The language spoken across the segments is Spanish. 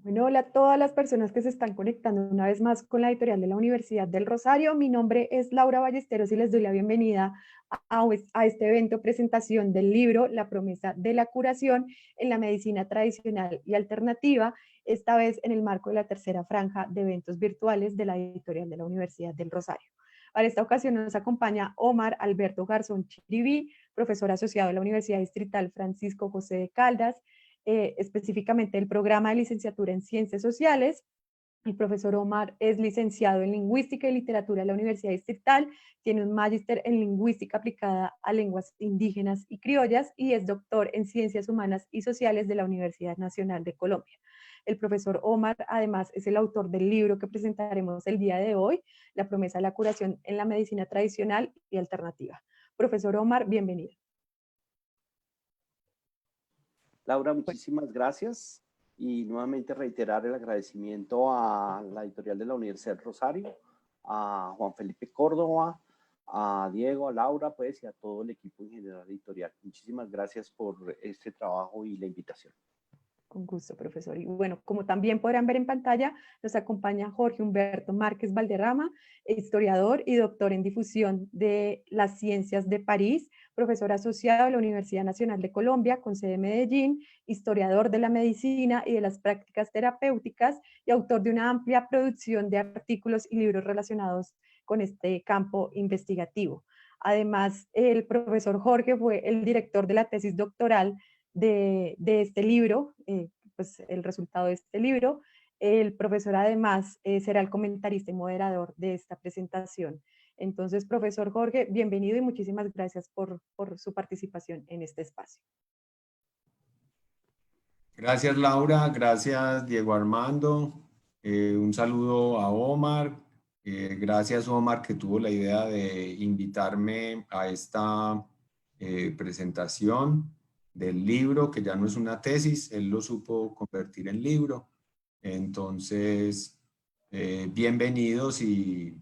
Bueno, hola a todas las personas que se están conectando una vez más con la editorial de la Universidad del Rosario. Mi nombre es Laura Ballesteros y les doy la bienvenida a este evento presentación del libro La promesa de la curación en la medicina tradicional y alternativa, esta vez en el marco de la tercera franja de eventos virtuales de la editorial de la Universidad del Rosario. Para esta ocasión nos acompaña Omar Alberto Garzón Chiriví, profesor asociado de la Universidad Distrital Francisco José de Caldas, específicamente el programa de licenciatura en Ciencias Sociales. El profesor Omar es licenciado en Lingüística y Literatura de la Universidad Distrital, tiene un magíster en Lingüística aplicada a lenguas indígenas y criollas y es doctor en Ciencias Humanas y Sociales de la Universidad Nacional de Colombia. El profesor Omar, además, es el autor del libro que presentaremos el día de hoy, La promesa de la curación en la medicina tradicional y alternativa. Profesor Omar, bienvenido. Laura, muchísimas gracias y nuevamente reiterar el agradecimiento a la editorial de la Universidad del Rosario, a Juan Felipe Córdoba, a Diego, a Laura, pues, y a todo el equipo en general editorial. Muchísimas gracias por este trabajo y la invitación. Con gusto, profesor. Y bueno, como también podrán ver en pantalla, nos acompaña Jorge Humberto Márquez Valderrama, historiador y doctor en difusión de las ciencias de París, profesor asociado de la Universidad Nacional de Colombia, con sede en Medellín, historiador de la medicina y de las prácticas terapéuticas y autor de una amplia producción de artículos y libros relacionados con este campo investigativo. Además, el profesor Jorge fue el director de la tesis doctoral de este libro, pues el resultado de este libro. El profesor además será el comentarista y moderador de esta presentación. Entonces, profesor Jorge, bienvenido y muchísimas gracias por su participación en este espacio. Gracias Laura, gracias Diego Armando, un saludo a Omar, gracias Omar que tuvo la idea de invitarme a esta presentación del libro, que ya no es una tesis, él lo supo convertir en libro. Entonces, bienvenidos y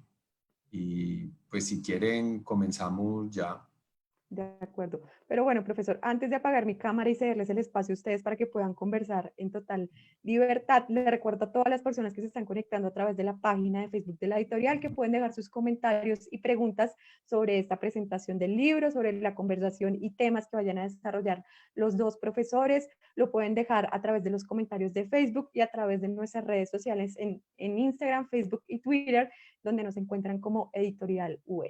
pues si quieren comenzamos ya. De acuerdo. Pero bueno, profesor, antes de apagar mi cámara y cederles el espacio a ustedes para que puedan conversar en total libertad, les recuerdo a todas las personas que se están conectando a través de la página de Facebook de la editorial que pueden dejar sus comentarios y preguntas sobre esta presentación del libro, sobre la conversación y temas que vayan a desarrollar los dos profesores. Lo pueden dejar a través de los comentarios de Facebook y a través de nuestras redes sociales en Instagram, Facebook y Twitter, donde nos encuentran como Editorial UR.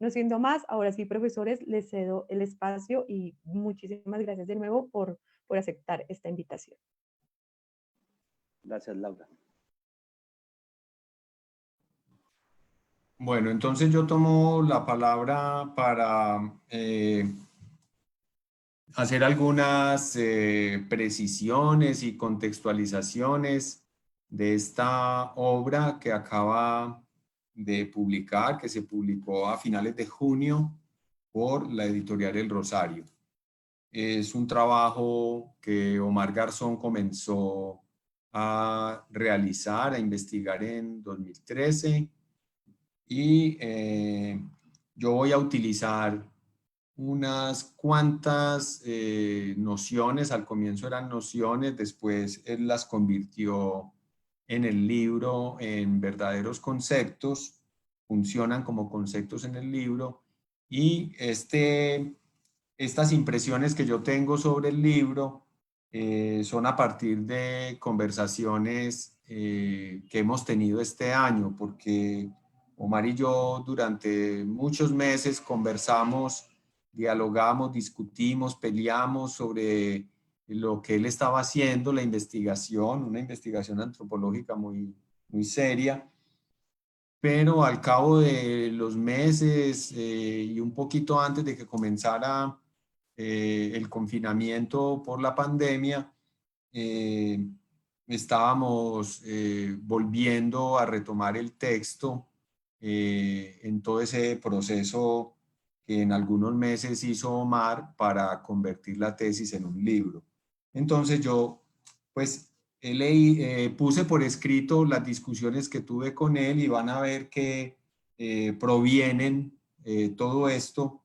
No siendo más, ahora sí, profesores, les cedo el espacio y muchísimas gracias de nuevo por aceptar esta invitación. Gracias, Laura. Bueno, entonces yo tomo la palabra para hacer algunas precisiones y contextualizaciones de esta obra que acaba de publicar, que se publicó a finales de junio por la editorial El Rosario. Es un trabajo que Omar Garzón comenzó a realizar, a investigar en 2013 y yo voy a utilizar unas cuantas nociones. Al comienzo eran nociones, después él las convirtió en el libro en verdaderos conceptos, funcionan como conceptos en el libro y estas impresiones que yo tengo sobre el libro son a partir de conversaciones que hemos tenido este año, porque Omar y yo durante muchos meses conversamos, dialogamos, discutimos, peleamos sobre lo que él estaba haciendo, la investigación, una investigación antropológica muy, muy seria. Pero al cabo de los meses y un poquito antes de que comenzara el confinamiento por la pandemia, estábamos volviendo a retomar el texto en todo ese proceso que en algunos meses hizo Omar para convertir la tesis en un libro. Entonces yo, pues, puse por escrito las discusiones que tuve con él y van a ver que provienen todo esto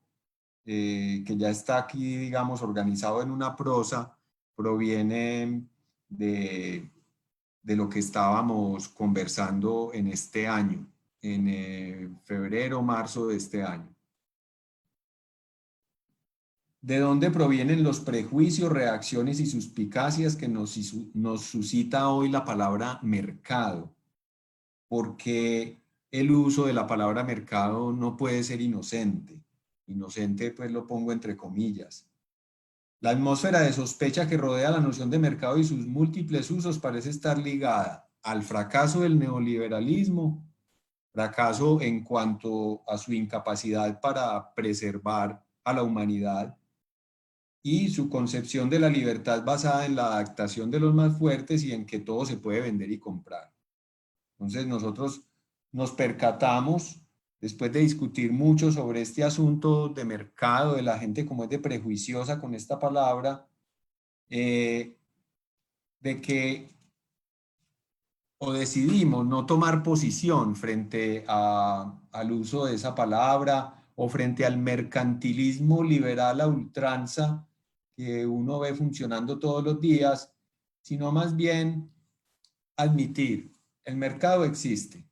que ya está aquí, digamos, organizado en una prosa, proviene de lo que estábamos conversando en este año, en febrero, marzo de este año. ¿De dónde provienen los prejuicios, reacciones y suspicacias que nos suscita hoy la palabra mercado? Porque el uso de la palabra mercado no puede ser inocente. Inocente, pues lo pongo entre comillas. La atmósfera de sospecha que rodea la noción de mercado y sus múltiples usos parece estar ligada al fracaso del neoliberalismo, fracaso en cuanto a su incapacidad para preservar a la humanidad y su concepción de la libertad basada en la adaptación de los más fuertes y en que todo se puede vender y comprar. Entonces nosotros nos percatamos, después de discutir mucho sobre este asunto de mercado, de la gente como es de prejuiciosa con esta palabra, de que o decidimos no tomar posición frente al uso de esa palabra o frente al mercantilismo liberal a ultranza que uno ve funcionando todos los días, sino más bien admitir, el mercado existe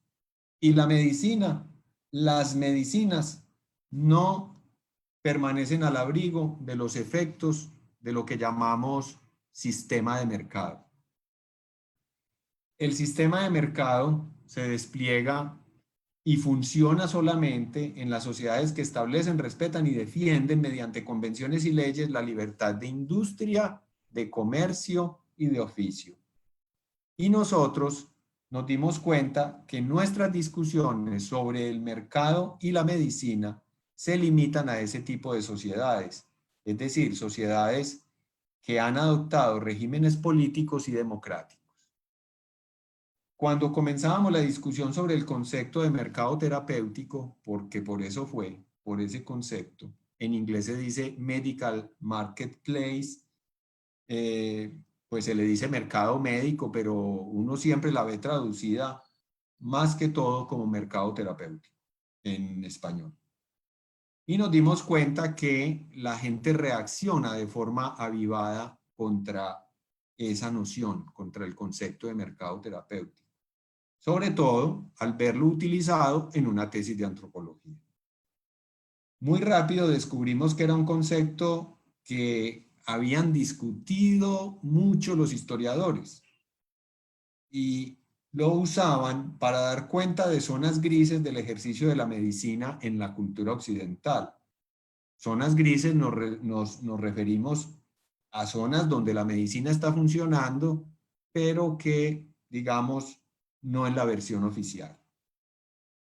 y la medicina, las medicinas no permanecen al abrigo de los efectos de lo que llamamos sistema de mercado. El sistema de mercado se despliega y funciona solamente en las sociedades que establecen, respetan y defienden mediante convenciones y leyes la libertad de industria, de comercio y de oficio. Y nosotros nos dimos cuenta que nuestras discusiones sobre el mercado y la medicina se limitan a ese tipo de sociedades, es decir, sociedades que han adoptado regímenes políticos y democráticos. Cuando comenzábamos la discusión sobre el concepto de mercado terapéutico, porque por eso fue, por ese concepto, en inglés se dice medical marketplace, pues se le dice mercado médico, pero uno siempre la ve traducida más que todo como mercado terapéutico en español. Y nos dimos cuenta que la gente reacciona de forma avivada contra esa noción, contra el concepto de mercado terapéutico, sobre todo al verlo utilizado en una tesis de antropología. Muy rápido descubrimos que era un concepto que habían discutido mucho los historiadores y lo usaban para dar cuenta de zonas grises del ejercicio de la medicina en la cultura occidental. Zonas grises nos referimos a zonas donde la medicina está funcionando, pero que, digamos, no es la versión oficial.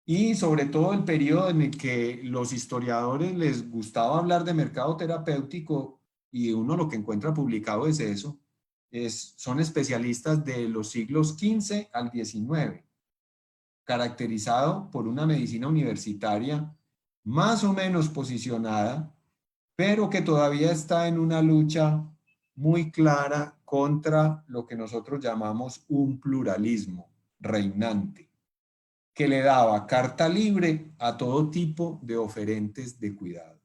Y sobre todo el periodo en el que los historiadores les gustaba hablar de mercado terapéutico y uno lo que encuentra publicado es eso, son especialistas de los siglos XV al XIX, caracterizado por una medicina universitaria más o menos posicionada, pero que todavía está en una lucha muy clara contra lo que nosotros llamamos un pluralismo reinante, que le daba carta libre a todo tipo de oferentes de cuidados.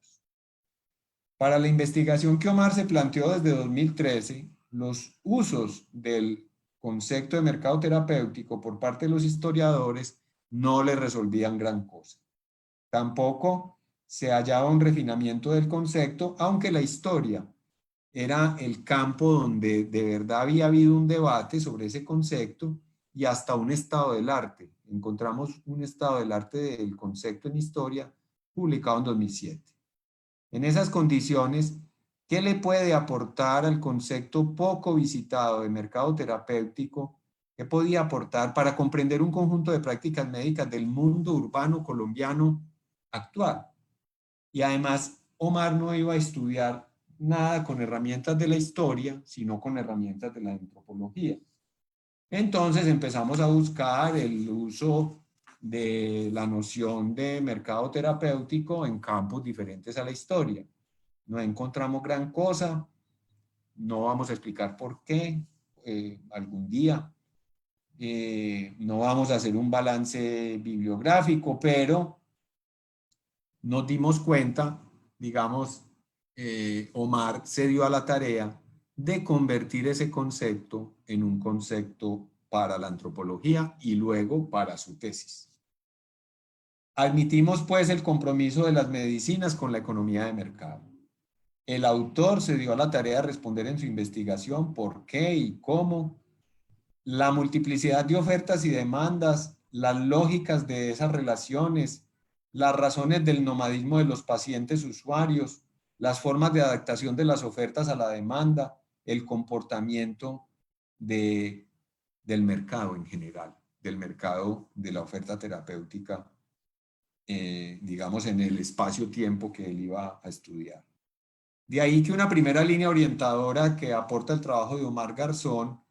Para la investigación que Omar se planteó desde 2013, los usos del concepto de mercado terapéutico por parte de los historiadores no le resolvían gran cosa. Tampoco se hallaba un refinamiento del concepto, aunque la historia era el campo donde de verdad había habido un debate sobre ese concepto y hasta un estado del arte. Encontramos un estado del arte del concepto en historia publicado en 2007. En esas condiciones, ¿qué le puede aportar al concepto poco visitado de mercado terapéutico? ¿Qué podía aportar para comprender un conjunto de prácticas médicas del mundo urbano colombiano actual? Y además, Omar no iba a estudiar nada con herramientas de la historia, sino con herramientas de la antropología. Entonces empezamos a buscar el uso de la noción de mercado terapéutico en campos diferentes a la historia. No encontramos gran cosa, no vamos a explicar por qué algún día. No vamos a hacer un balance bibliográfico, pero nos dimos cuenta, digamos, Omar se dio a la tarea de convertir ese concepto en un concepto para la antropología y luego para su tesis. Admitimos pues el compromiso de las medicinas con la economía de mercado. El autor se dio a la tarea de responder en su investigación por qué y cómo la multiplicidad de ofertas y demandas, las lógicas de esas relaciones, las razones del nomadismo de los pacientes usuarios, las formas de adaptación de las ofertas a la demanda, el comportamiento del mercado en general, del mercado de la oferta terapéutica, digamos, en el espacio-tiempo que él iba a estudiar. De ahí que una primera línea orientadora que aporta el trabajo de Omar Garzón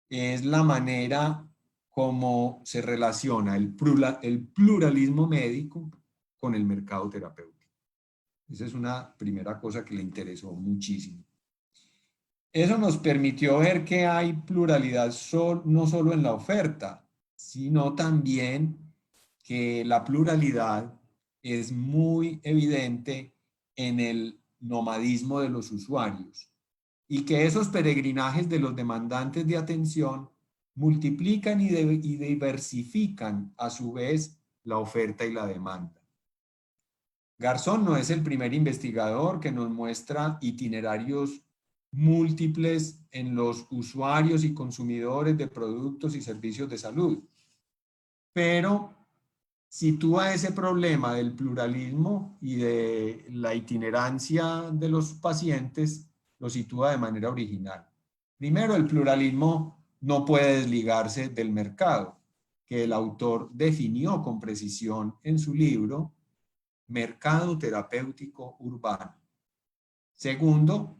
es la manera como se relaciona el pluralismo médico con el mercado terapéutico. Esa es una primera cosa que le interesó muchísimo. Eso nos permitió ver que hay pluralidad no solo en la oferta, sino también que la pluralidad es muy evidente en el nomadismo de los usuarios y que esos peregrinajes de los demandantes de atención multiplican y diversifican a su vez la oferta y la demanda. Garzón no es el primer investigador que nos muestra itinerarios múltiples en los usuarios y consumidores de productos y servicios de salud, pero sitúa ese problema del pluralismo y de la itinerancia de los pacientes, lo sitúa de manera original. Primero, el pluralismo no puede desligarse del mercado, que el autor definió con precisión en su libro Mercado Terapéutico Urbano. Segundo,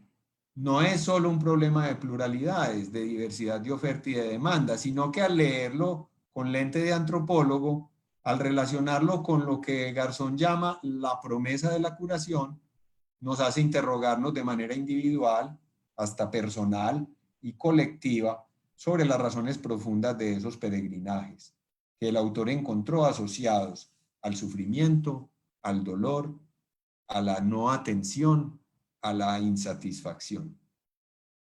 no es solo un problema de pluralidades, de diversidad de oferta y de demanda, sino que al leerlo con lente de antropólogo, al relacionarlo con lo que Garzón llama la promesa de la curación, nos hace interrogarnos de manera individual, hasta personal y colectiva, sobre las razones profundas de esos peregrinajes, que el autor encontró asociados al sufrimiento, al dolor, a la no atención, a la insatisfacción.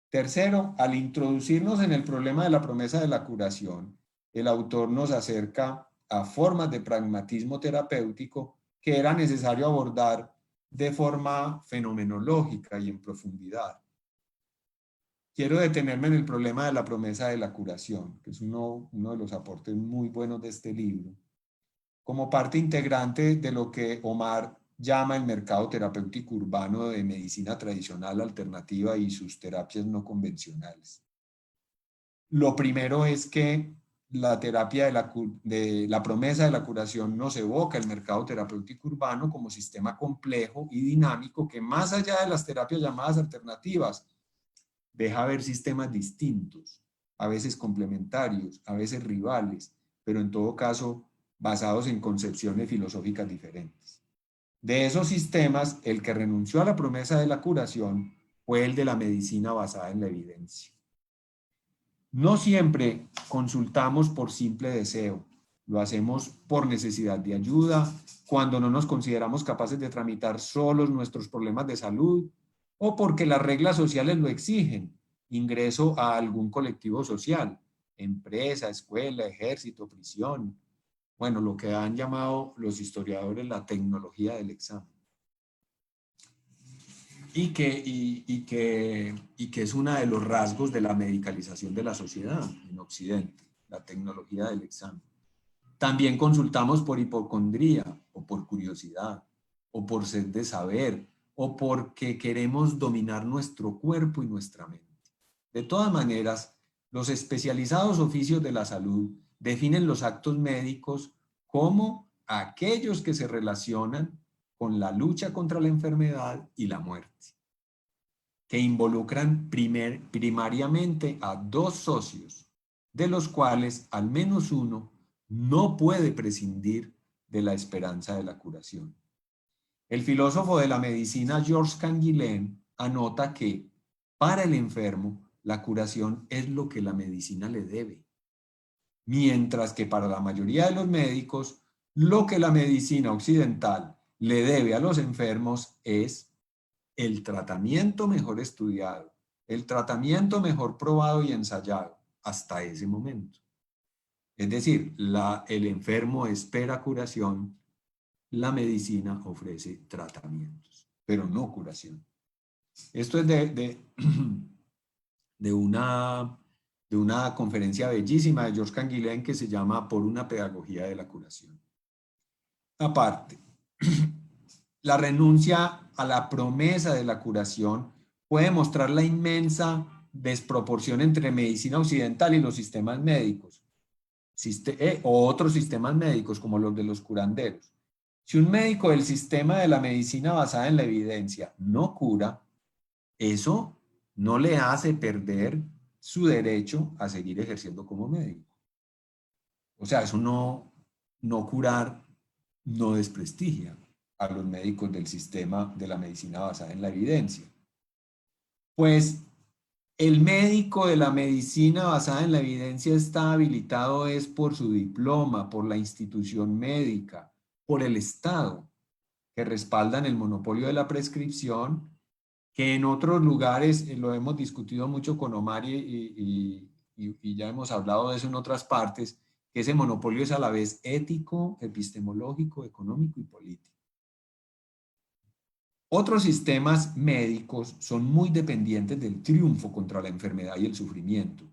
Tercero, al introducirnos en el problema de la promesa de la curación, el autor nos acerca a formas de pragmatismo terapéutico que era necesario abordar de forma fenomenológica y en profundidad. Quiero detenerme en el problema de la promesa de la curación, que es uno de los aportes muy buenos de este libro, como parte integrante de lo que Omar llama el mercado terapéutico urbano de medicina tradicional alternativa y sus terapias no convencionales. Lo primero es que la terapia de la promesa de la curación nos evoca el mercado terapéutico urbano como sistema complejo y dinámico que, más allá de las terapias llamadas alternativas, deja ver sistemas distintos, a veces complementarios, a veces rivales, pero en todo caso basados en concepciones filosóficas diferentes. De esos sistemas, el que renunció a la promesa de la curación fue el de la medicina basada en la evidencia. No siempre consultamos por simple deseo, lo hacemos por necesidad de ayuda, cuando no nos consideramos capaces de tramitar solos nuestros problemas de salud o porque las reglas sociales lo exigen, ingreso a algún colectivo social, empresa, escuela, ejército, prisión, bueno, lo que han llamado los historiadores la tecnología del examen. Y que es uno de los rasgos de la medicalización de la sociedad en Occidente, la tecnología del examen. También consultamos por hipocondría o por curiosidad o por sed de saber o porque queremos dominar nuestro cuerpo y nuestra mente. De todas maneras, los especializados oficios de la salud definen los actos médicos como aquellos que se relacionan con la lucha contra la enfermedad y la muerte, que involucran primariamente a dos socios, de los cuales al menos uno no puede prescindir de la esperanza de la curación. El filósofo de la medicina Georges Canguilhem anota que, para el enfermo, la curación es lo que la medicina le debe, mientras que para la mayoría de los médicos, lo que la medicina occidental le debe a los enfermos es el tratamiento mejor estudiado, el tratamiento mejor probado y ensayado, hasta ese momento. Es decir, el enfermo espera curación, la medicina ofrece tratamientos, pero no curación. Esto es de una conferencia bellísima de George Canguilhem que se llama Por una pedagogía de la curación. Aparte, la renuncia a la promesa de la curación puede mostrar la inmensa desproporción entre medicina occidental y los sistemas médicos, o otros sistemas médicos como los de los curanderos. Si un médico del sistema de la medicina basada en la evidencia no cura, eso no le hace perder su derecho a seguir ejerciendo como médico. O sea, eso no curar no desprestigia a los médicos del sistema de la medicina basada en la evidencia. Pues el médico de la medicina basada en la evidencia está habilitado es por su diploma, por la institución médica, por el Estado, que respaldan el monopolio de la prescripción, que en otros lugares lo hemos discutido mucho con Omar y ya hemos hablado de eso en otras partes, que ese monopolio es a la vez ético, epistemológico, económico y político. Otros sistemas médicos son muy dependientes del triunfo contra la enfermedad y el sufrimiento.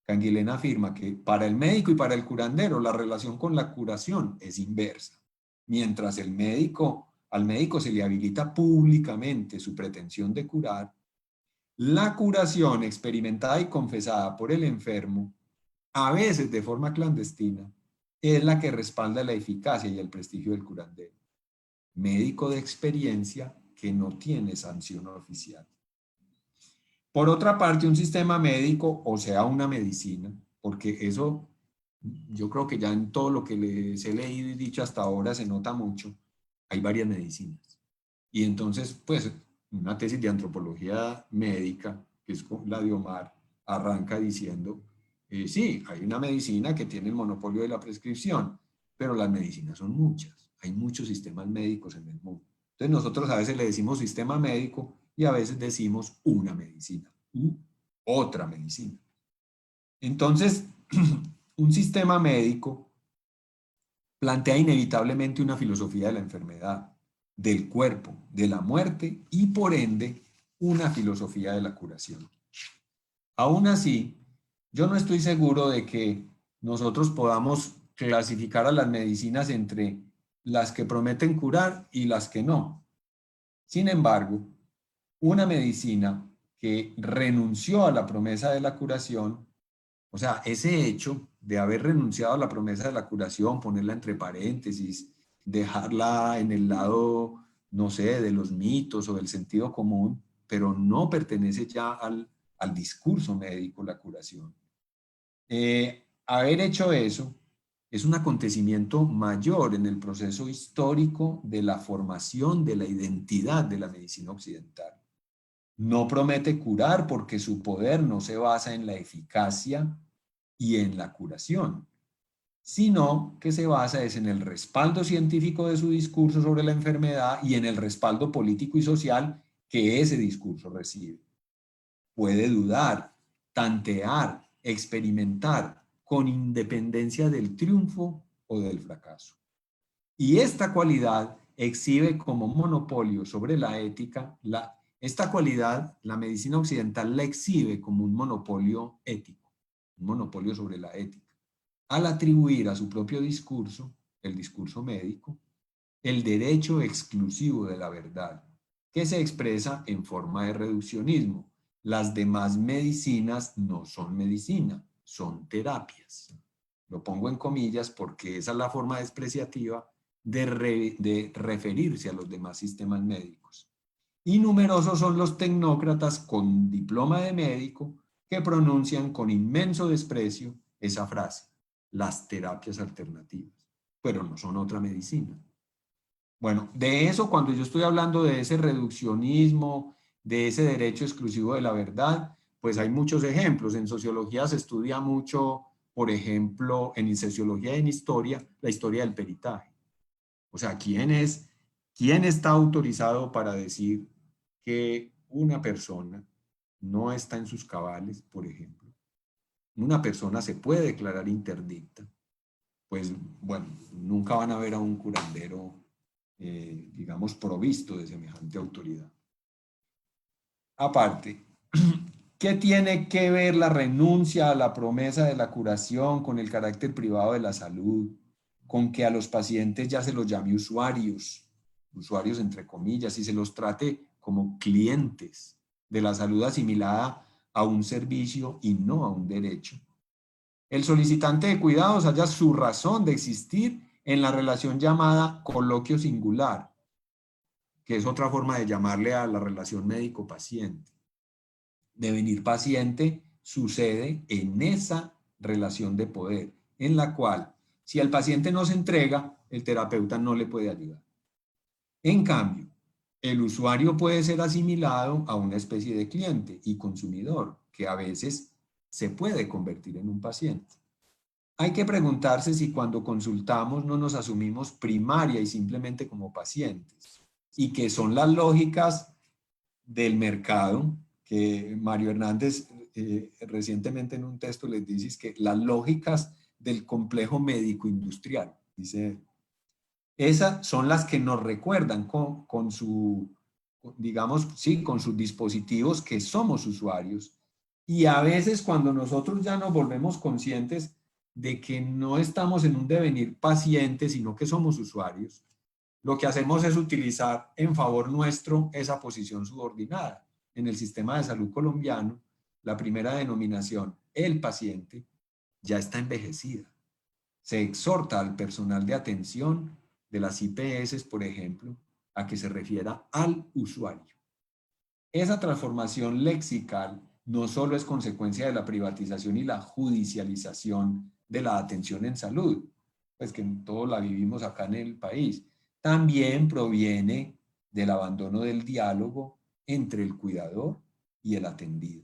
Canguilhem afirma que para el médico y para el curandero la relación con la curación es inversa. Mientras al médico se le habilita públicamente su pretensión de curar, la curación experimentada y confesada por el enfermo, a veces de forma clandestina, es la que respalda la eficacia y el prestigio del curandero. Médico de experiencia que no tiene sanción oficial. Por otra parte, un sistema médico, o sea, una medicina, porque eso yo creo que ya en todo lo que les he leído y dicho hasta ahora se nota mucho, hay varias medicinas. Y entonces, pues, una tesis de antropología médica, que es la de Omar, arranca diciendo, sí, hay una medicina que tiene el monopolio de la prescripción, pero las medicinas son muchas. Hay muchos sistemas médicos en el mundo. Entonces nosotros a veces le decimos sistema médico y a veces decimos una medicina u otra medicina. Entonces, un sistema médico plantea inevitablemente una filosofía de la enfermedad, del cuerpo, de la muerte y por ende una filosofía de la curación. Aún así, yo no estoy seguro de que nosotros podamos clasificar a las medicinas entre las que prometen curar y las que no. Sin embargo, una medicina que renunció a la promesa de la curación, o sea, ese hecho de haber renunciado a la promesa de la curación, ponerla entre paréntesis, dejarla en el lado, no sé, de los mitos o del sentido común, pero no pertenece ya al discurso médico, la curación. Haber hecho eso es un acontecimiento mayor en el proceso histórico de la formación de la identidad de la medicina occidental. No promete curar porque su poder no se basa en la eficacia y en la curación, sino que se basa en el respaldo científico de su discurso sobre la enfermedad y en el respaldo político y social que ese discurso recibe. Puede dudar, tantear, experimentar con independencia del triunfo o del fracaso. Y esta cualidad exhibe como monopolio sobre la ética, esta cualidad la medicina occidental la exhibe como un monopolio ético, un monopolio sobre la ética, al atribuir a su propio discurso, el discurso médico, el derecho exclusivo de la verdad, que se expresa en forma de reduccionismo. Las demás medicinas no son medicina, son terapias. Lo pongo en comillas porque esa es la forma despreciativa de referirse a los demás sistemas médicos. Y numerosos son los tecnócratas con diploma de médico que pronuncian con inmenso desprecio esa frase, las terapias alternativas, pero no son otra medicina. Bueno, de eso, cuando yo estoy hablando de ese reduccionismo, de ese derecho exclusivo de la verdad, pues hay muchos ejemplos. En sociología se estudia mucho, por ejemplo, en sociología y en historia, la historia del peritaje. O sea, ¿quién está autorizado para decir que una persona no está en sus cabales, por ejemplo? una persona se puede declarar interdicta, pues bueno, nunca van a ver a un curandero, digamos, provisto de semejante autoridad. Aparte, ¿qué tiene que ver la renuncia a la promesa de la curación con el carácter privado de la salud? Con que a los pacientes ya se los llame usuarios entre comillas, y se los trate como clientes de la salud asimilada a un servicio y no a un derecho. El solicitante de cuidados halla su razón de existir en la relación llamada coloquio singular, que es otra forma de llamarle a la relación médico-paciente. Devenir paciente sucede en esa relación de poder, en la cual, si el paciente no se entrega, el terapeuta no le puede ayudar. En cambio, el usuario puede ser asimilado a una especie de cliente y consumidor, que a veces se puede convertir en un paciente. Hay que preguntarse si cuando consultamos no nos asumimos primaria y simplemente como pacientes, y que son las lógicas del mercado, que Mario Hernández recientemente en un texto les dice que las lógicas del complejo médico industrial, dice él. Esas son las que nos recuerdan con digamos, sí, con sus dispositivos que somos usuarios. Y a veces cuando nosotros ya nos volvemos conscientes de que no estamos en un devenir paciente, sino que somos usuarios, lo que hacemos es utilizar en favor nuestro esa posición subordinada. En el sistema de salud colombiano, la primera denominación, el paciente, ya está envejecida. Se exhorta al personal de atención de las IPS, por ejemplo, a que se refiera al usuario. Esa transformación lexical no solo es consecuencia de la privatización y la judicialización de la atención en salud, pues que todos la vivimos acá en el país, también proviene del abandono del diálogo entre el cuidador y el atendido.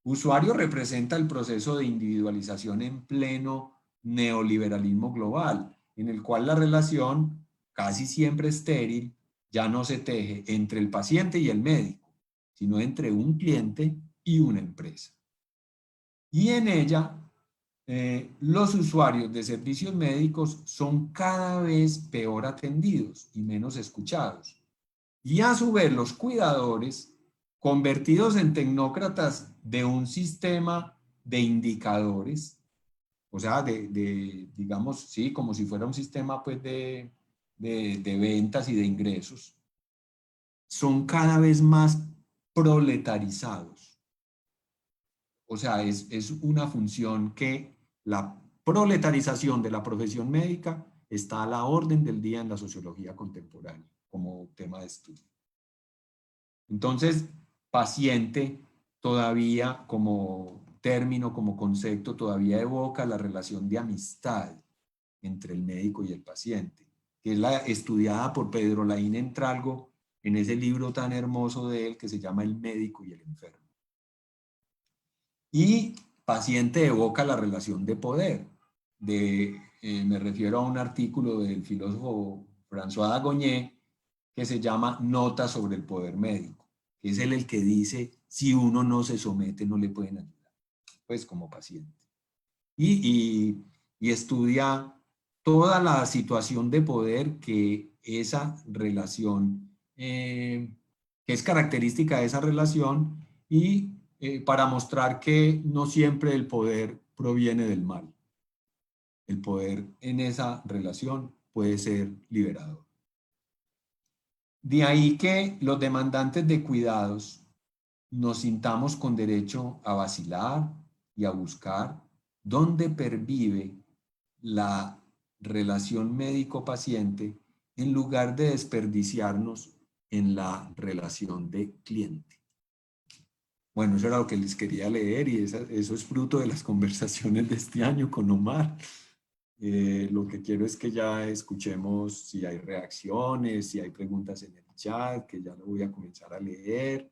Usuario representa el proceso de individualización en pleno neoliberalismo global, en el cual la relación, casi siempre estéril, ya no se teje entre el paciente y el médico, sino entre un cliente y una empresa. Y en ella, los usuarios de servicios médicos son cada vez peor atendidos y menos escuchados. Y a su vez, los cuidadores, convertidos en tecnócratas de un sistema de indicadores, o sea, digamos, sí, como si fuera un sistema pues de ventas y de ingresos, son cada vez más proletarizados. O sea, es una función que la proletarización de la profesión médica está a la orden del día en la sociología contemporánea como tema de estudio. Entonces, paciente todavía como término, como concepto, todavía evoca la relación de amistad entre el médico y el paciente, que es la estudiada por Pedro Laín Entralgo en ese libro tan hermoso de él que se llama El médico y el enfermo. Y paciente evoca la relación de poder. Me refiero a un artículo del filósofo François Dagogné que se llama Nota sobre el poder médico, que es el que dice, si uno no se somete, no le pueden ayudar, pues como paciente. Y estudia toda la situación de poder que esa relación, que es característica de esa relación, y para mostrar que no siempre el poder proviene del mal. El poder en esa relación puede ser liberador. De ahí que los demandantes de cuidados nos sintamos con derecho a vacilar y a buscar dónde pervive la relación médico-paciente en lugar de desperdiciarnos en la relación de cliente. Bueno, eso era lo que les quería leer y eso es fruto de las conversaciones de este año con Omar. Lo que quiero es que ya escuchemos si hay reacciones, si hay preguntas en el chat, que ya lo voy a comenzar a leer.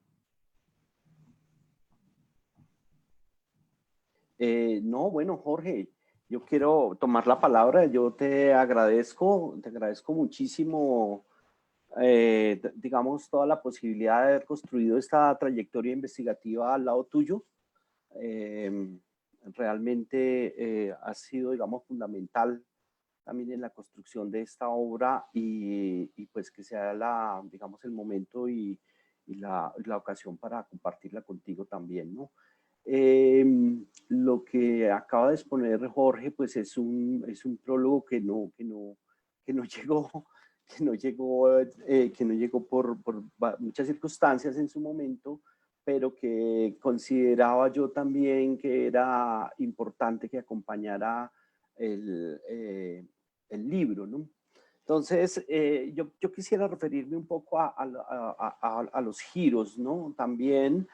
No, bueno, Jorge, yo quiero tomar la palabra. Yo te agradezco muchísimo, digamos, toda la posibilidad de haber construido esta trayectoria investigativa al lado tuyo. realmente ha sido, digamos, fundamental también en la construcción de esta obra y pues que sea digamos, el momento y la ocasión para compartirla contigo también, ¿no? Lo que acaba de exponer Jorge, pues es un prólogo que no llegó, que no llegó por muchas circunstancias en su momento, pero que consideraba yo también que era importante que acompañara el libro, ¿no? Entonces, yo quisiera referirme un poco a los giros, ¿no? También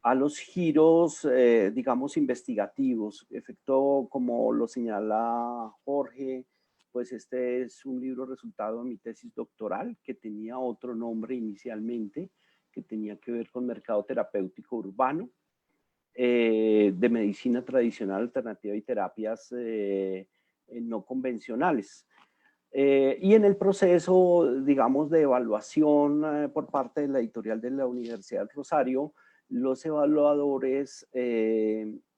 a los giros, digamos, investigativos. Efecto, como lo señala Jorge, pues este es un libro resultado de mi tesis doctoral, que tenía otro nombre inicialmente, que tenía que ver con mercado terapéutico urbano, de medicina tradicional, alternativa y terapias no convencionales. Y en el proceso, digamos, de evaluación por parte de la editorial de la Universidad del Rosario, los evaluadores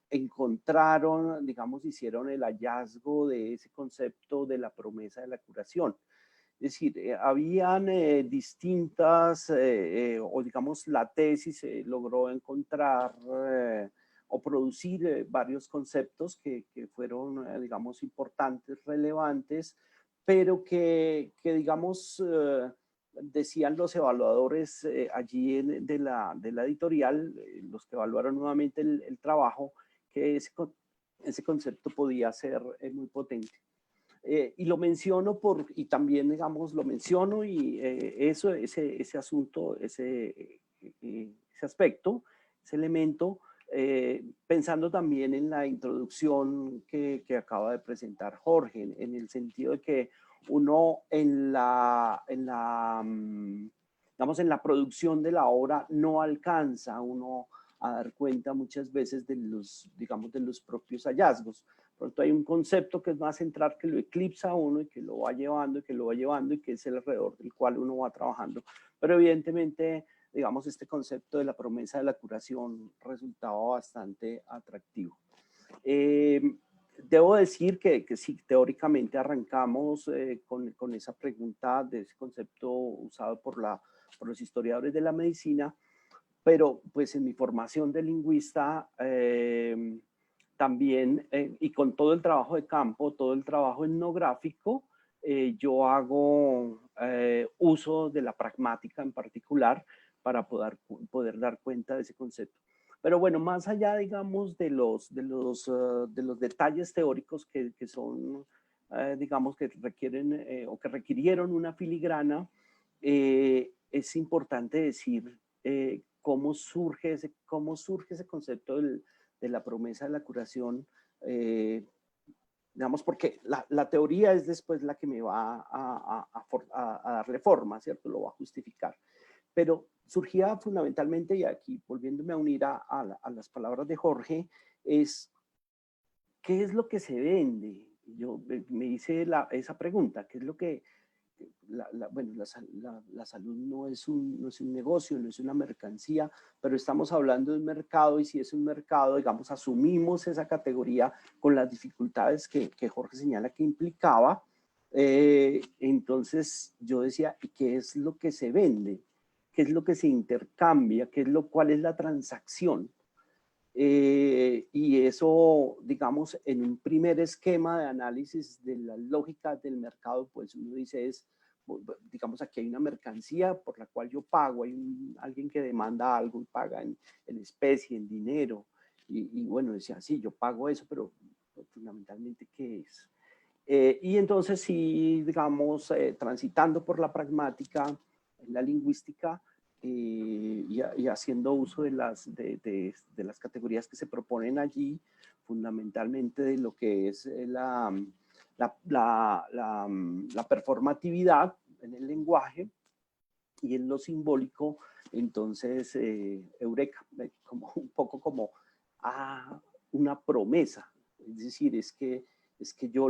encontraron, digamos, hicieron el hallazgo de ese concepto de la promesa de la curación. Es decir, habían distintas, o digamos, la tesis logró encontrar o producir varios conceptos que fueron, digamos, importantes, relevantes, pero que digamos, decían los evaluadores allí de la editorial, los que evaluaron nuevamente el trabajo, que ese concepto podía ser muy potente. Y lo menciono y también, digamos, lo menciono y ese asunto, ese aspecto, ese elemento, pensando también en la introducción que acaba de presentar Jorge, en el sentido de que uno digamos, en la producción de la obra no alcanza uno a dar cuenta muchas veces de digamos, de los propios hallazgos. Pronto hay un concepto que es más central, que lo eclipsa a uno y que lo va llevando y que lo va llevando y que es el alrededor del cual uno va trabajando. Pero evidentemente, digamos, este concepto de la promesa de la curación resultaba bastante atractivo. Debo decir que sí, teóricamente arrancamos con esa pregunta de ese concepto usado por los historiadores de la medicina, pero pues en mi formación de lingüista también, y con todo el trabajo de campo, todo el trabajo etnográfico, yo hago uso de la pragmática en particular para poder dar cuenta de ese concepto. Pero bueno, más allá, digamos, de los detalles teóricos que son, digamos, que requieren o que requirieron una filigrana, es importante decir cómo surge ese concepto de la promesa de la curación, digamos, porque la teoría es después la que me va a darle forma, ¿cierto? Lo va a justificar. Pero surgía fundamentalmente, y aquí volviéndome a unir a las palabras de Jorge, es ¿qué es lo que se vende? Yo me hice esa pregunta, ¿qué es lo que... Bueno, la salud no es un negocio, no es una mercancía, pero estamos hablando de un mercado y si es un mercado, digamos, asumimos esa categoría con las dificultades que Jorge señala que implicaba. Entonces yo decía, ¿y qué es lo que se vende? ¿Qué es lo que se intercambia? ¿Cuál es la transacción? Y eso, digamos, en un primer esquema de análisis de la lógica del mercado, pues uno dice digamos, aquí hay una mercancía por la cual yo pago, hay alguien que demanda algo y paga en especie, en dinero, y bueno, decía, sí, yo pago eso, pero fundamentalmente, ¿qué es? Y entonces, sí, digamos, transitando por la pragmática, en la lingüística, y haciendo uso de las categorías que se proponen allí, fundamentalmente de lo que es la performatividad en el lenguaje y en lo simbólico, entonces, eureka, como, un poco como una promesa. Es decir, es que yo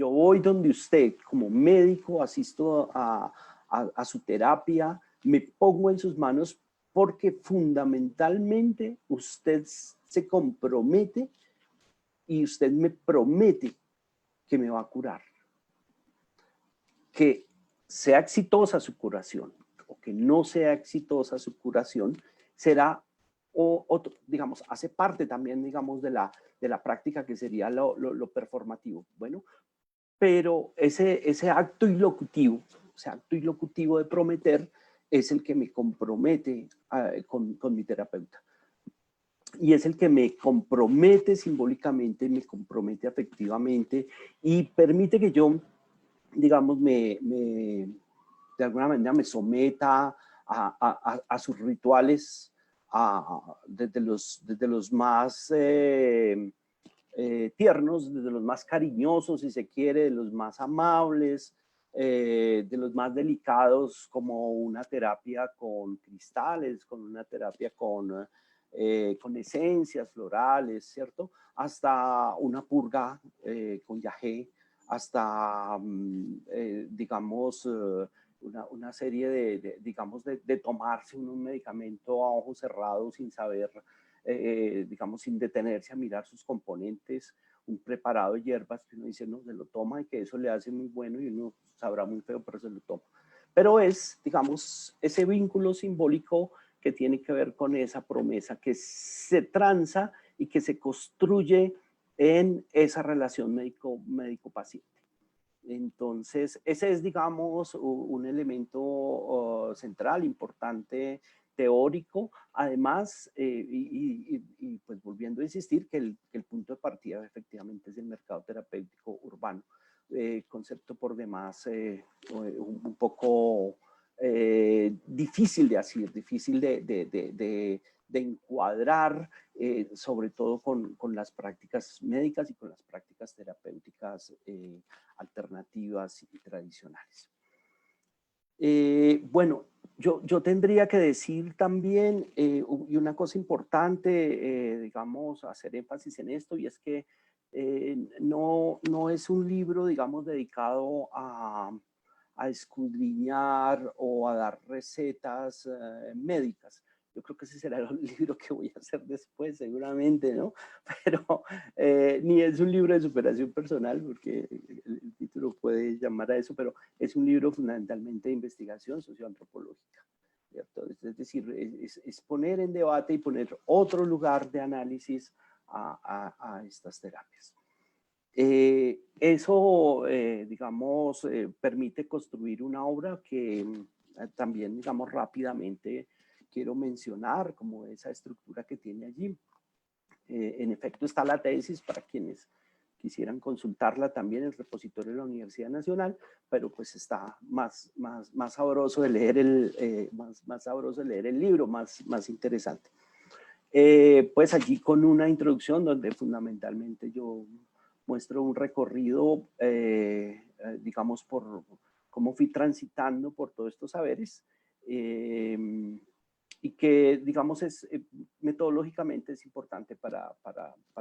voy donde usted como médico, asisto a su terapia, me pongo en sus manos porque fundamentalmente usted se compromete y usted me promete que me va a curar. Que sea exitosa su curación o que no sea exitosa su curación, será otro, digamos, hace parte también, digamos, de la práctica que sería lo performativo. Bueno, pero ese acto ilocutivo, ese acto ilocutivo de prometer es el que me compromete con mi terapeuta. Y es el que me compromete simbólicamente, me compromete afectivamente y permite que yo, digamos, de alguna manera me someta a sus rituales, desde los más tiernos, desde los más cariñosos, si se quiere, de los más amables, de los más delicados, como una terapia con cristales, con una terapia con esencias florales, ¿cierto? Hasta una purga con yagé, hasta, digamos, una serie digamos, de tomarse un medicamento a ojos cerrados sin saber, digamos, sin detenerse a mirar sus componentes, un preparado de hierbas que uno dice, no, se lo toma y que eso le hace muy bueno y uno sabrá muy feo, pero se lo toma. Pero es, digamos, ese vínculo simbólico que tiene que ver con esa promesa que se tranza y que se construye en esa relación médico-paciente. Entonces, ese es, digamos, un elemento central, importante, teórico. Además, y pues volviendo a insistir, que el punto de partida efectivamente es el mercado terapéutico urbano. Concepto por demás un poco difícil de hacer, difícil de encuadrar, sobre todo con las prácticas médicas y con las prácticas terapéuticas alternativas y tradicionales. Bueno, yo tendría que decir también, y una cosa importante, digamos, hacer énfasis en esto, y es que no es un libro, digamos, dedicado a escudriñar o a dar recetas médicas. Yo creo que ese será el libro que voy a hacer después, seguramente, ¿no? Pero ni es un libro de superación personal, porque el título puede llamar a eso, pero es un libro fundamentalmente de investigación socioantropológica, ¿cierto? Es decir, es poner en debate y poner otro lugar de análisis a estas terapias. Eso, digamos, permite construir una obra que también, digamos, rápidamente quiero mencionar como esa estructura que tiene allí. En efecto, está la tesis para quienes quisieran consultarla también en el repositorio de la Universidad Nacional, pero pues está más sabroso de leer más sabroso de leer el libro, más interesante. Pues allí con una introducción donde fundamentalmente yo muestro un recorrido, digamos, por cómo fui transitando por todos estos saberes, y que, digamos, metodológicamente es importante para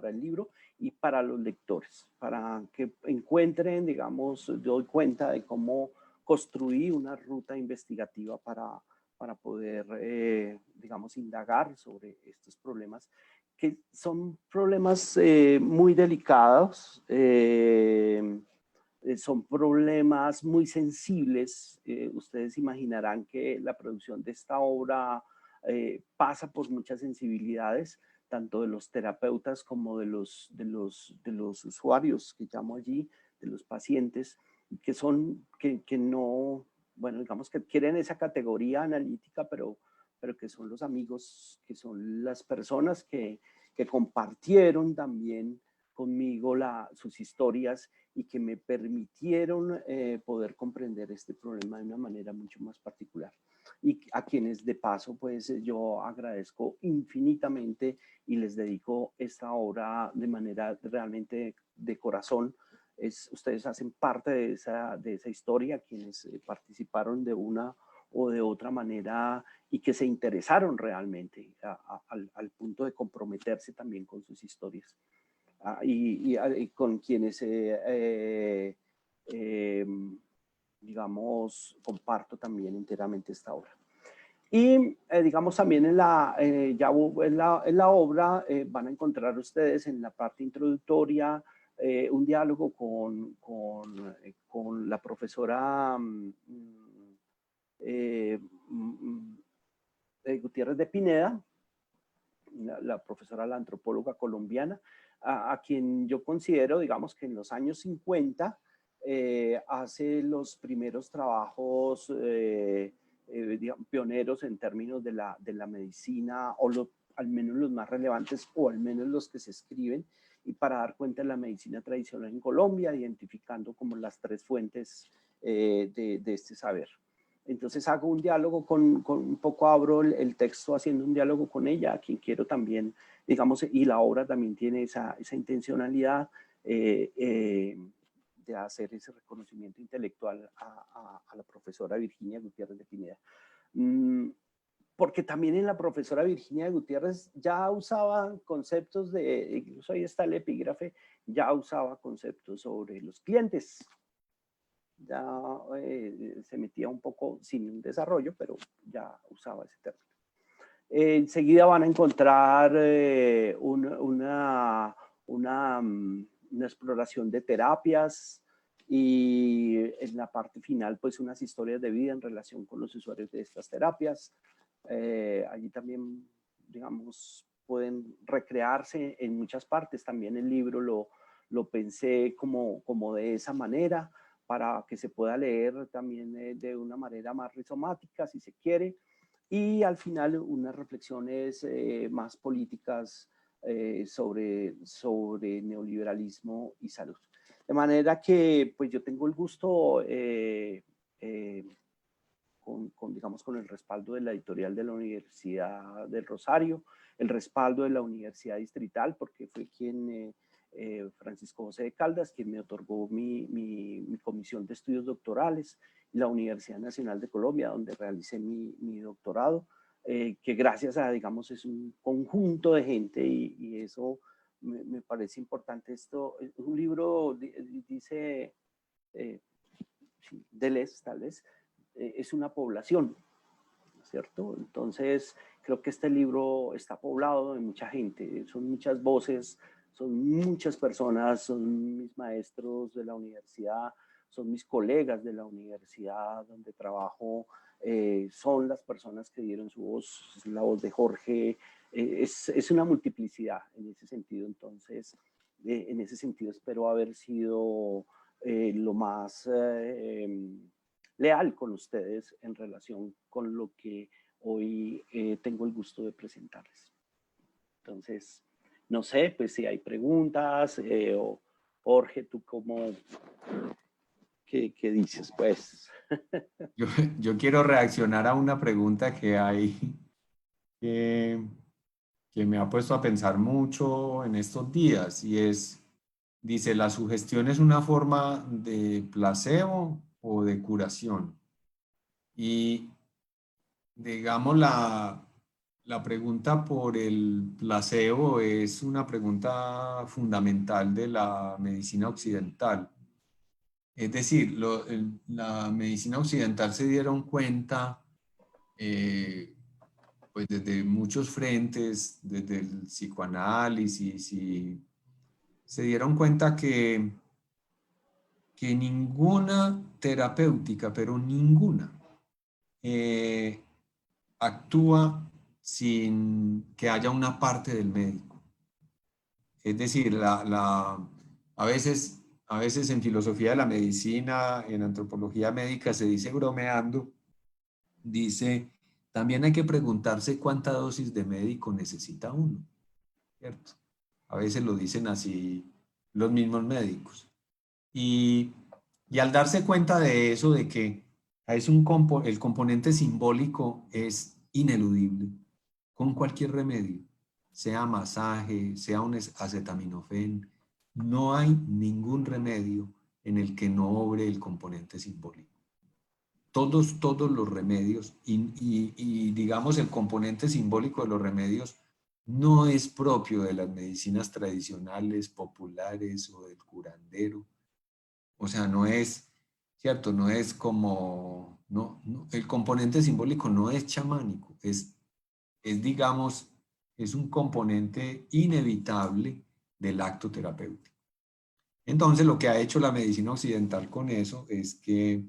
el libro y para los lectores, para que encuentren, digamos, doy cuenta de cómo construí una ruta investigativa para poder, digamos, indagar sobre estos problemas, que son problemas muy delicados, son problemas muy sensibles. Ustedes imaginarán que la producción de esta obra pasa por muchas sensibilidades, tanto de los terapeutas como de los usuarios que llamo allí, de los pacientes, que no, bueno, digamos que quieren esa categoría analítica, pero que son los amigos, que son las personas que compartieron también conmigo sus historias y que me permitieron poder comprender este problema de una manera mucho más particular. Y a quienes de paso, pues yo agradezco infinitamente y les dedico esta obra de manera realmente de corazón. Ustedes hacen parte de esa historia, quienes participaron de una o de otra manera y que se interesaron realmente al punto de comprometerse también con sus historias. Y con quienes, digamos, comparto también enteramente esta obra. Y digamos también en la obra van a encontrar ustedes en la parte introductoria un diálogo con la profesora Gutiérrez de Pineda, la profesora, la antropóloga colombiana, a quien yo considero, digamos, que en los años 50 hace los primeros trabajos digamos, pioneros en términos de la medicina, o al menos los más relevantes, o al menos los que se escriben, y para dar cuenta de la medicina tradicional en Colombia, identificando como las tres fuentes de este saber. Entonces hago un diálogo un poco abro el texto haciendo un diálogo con ella, a quien quiero también, digamos, y la obra también tiene esa intencionalidad de hacer ese reconocimiento intelectual a la profesora Virginia Gutiérrez de Pineda. Porque también en la profesora Virginia Gutiérrez ya usaba conceptos incluso ahí está el epígrafe, ya usaba conceptos sobre los clientes. Ya se metía un poco sin desarrollo, pero ya usaba ese término. Enseguida van a encontrar una exploración de terapias y en la parte final, pues unas historias de vida en relación con los usuarios de estas terapias. Allí también, digamos, pueden recrearse en muchas partes. También el libro lo pensé como de esa manera, para que se pueda leer también de una manera más rizomática, si se quiere, y al final unas reflexiones más políticas sobre neoliberalismo y salud. De manera que pues yo tengo el gusto, digamos, con el respaldo de la editorial de la Universidad del Rosario, el respaldo de la Universidad Distrital, porque fue quien... Francisco José de Caldas, quien me otorgó mi comisión de estudios doctorales, la Universidad Nacional de Colombia, donde realicé mi doctorado, que gracias a, digamos, es un conjunto de gente y eso me parece importante. Esto, un libro dice, Deleuze tal vez, es una población, ¿cierto? Entonces, creo que este libro está poblado de mucha gente, son muchas voces, son muchas personas, son mis maestros de la universidad, son mis colegas de la universidad donde trabajo, son las personas que dieron su voz, es la voz de Jorge, es una multiplicidad en ese sentido. Entonces, en ese sentido espero haber sido lo más leal con ustedes en relación con lo que hoy tengo el gusto de presentarles. Entonces, no sé, pues si hay preguntas, o Jorge, ¿tú qué dices? Pues. Yo quiero reaccionar a una pregunta que hay que me ha puesto a pensar mucho en estos días y dice, ¿la sugestión es una forma de placebo o de curación? Y digamos, la pregunta por el placebo es una pregunta fundamental de la medicina occidental. Es decir, la medicina occidental se dieron cuenta, pues desde muchos frentes, desde el psicoanálisis, y se dieron cuenta que ninguna terapéutica, pero ninguna, actúa sin que haya una parte del médico. Es decir, a veces en filosofía de la medicina, en antropología médica, se dice bromeando, dice, también hay que preguntarse cuánta dosis de médico necesita uno, ¿cierto? A veces lo dicen así los mismos médicos. Y al darse cuenta de eso, de que el componente simbólico es ineludible, con cualquier remedio, sea masaje, sea un acetaminofén, no hay ningún remedio en el que no obre el componente simbólico. Todos los remedios y digamos el componente simbólico de los remedios no es propio de las medicinas tradicionales, populares o del curandero. O sea, no es ¿cierto? No es como, el componente simbólico no es chamánico, digamos, es un componente inevitable del acto terapéutico. Entonces, lo que ha hecho la medicina occidental con eso es que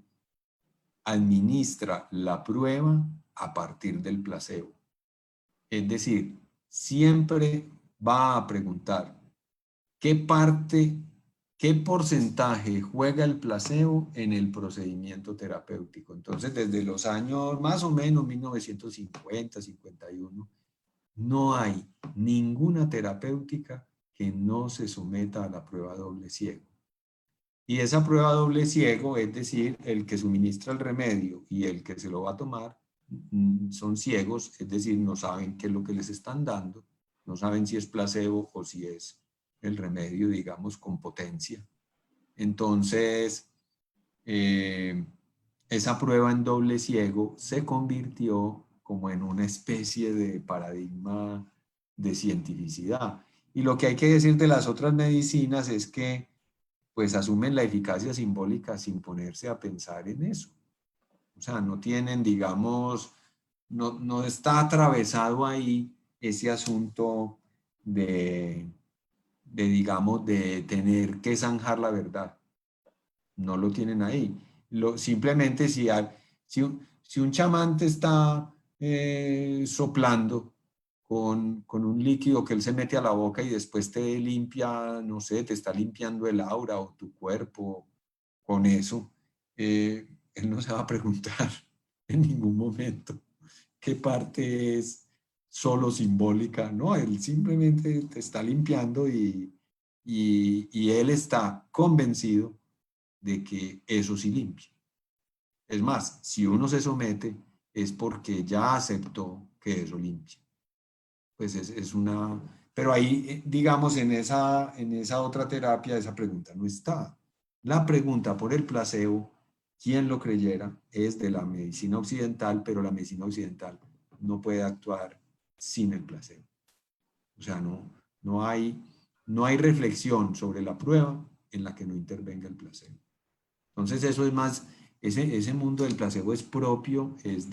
administra la prueba a partir del placebo. Es decir, siempre va a preguntar qué porcentaje juega el placebo en el procedimiento terapéutico. Entonces, desde los años más o menos 1950, 51, no hay ninguna terapéutica que no se someta a la prueba doble ciego. Y esa prueba doble ciego, es decir, el que suministra el remedio y el que se lo va a tomar, son ciegos, es decir, no saben qué es lo que les están dando, no saben si es placebo o si es el remedio, digamos, con potencia. Entonces, esa prueba en doble ciego se convirtió como en una especie de paradigma de cientificidad. Y lo que hay que decir de las otras medicinas es que pues asumen la eficacia simbólica sin ponerse a pensar en eso. O sea, no tienen, digamos, no está atravesado ahí ese asunto digamos, de tener que zanjar la verdad. No lo tienen ahí. Simplemente si un chamán te está soplando con un líquido que él se mete a la boca y después te limpia, no sé, te está limpiando el aura o tu cuerpo con eso, él no se va a preguntar en ningún momento qué parte es solo simbólica, no, él simplemente te está limpiando y él está convencido de que eso sí limpia. Es más, si uno se somete es porque ya aceptó que eso limpia. Pues es una... Pero ahí, digamos, en esa otra terapia, esa pregunta no está. La pregunta por el placebo, quien lo creyera, es de la medicina occidental, pero la medicina occidental no puede actuar sin el placebo. O sea, no hay reflexión sobre la prueba en la que no intervenga el placebo. Entonces eso es más, ese mundo del placebo es propio, es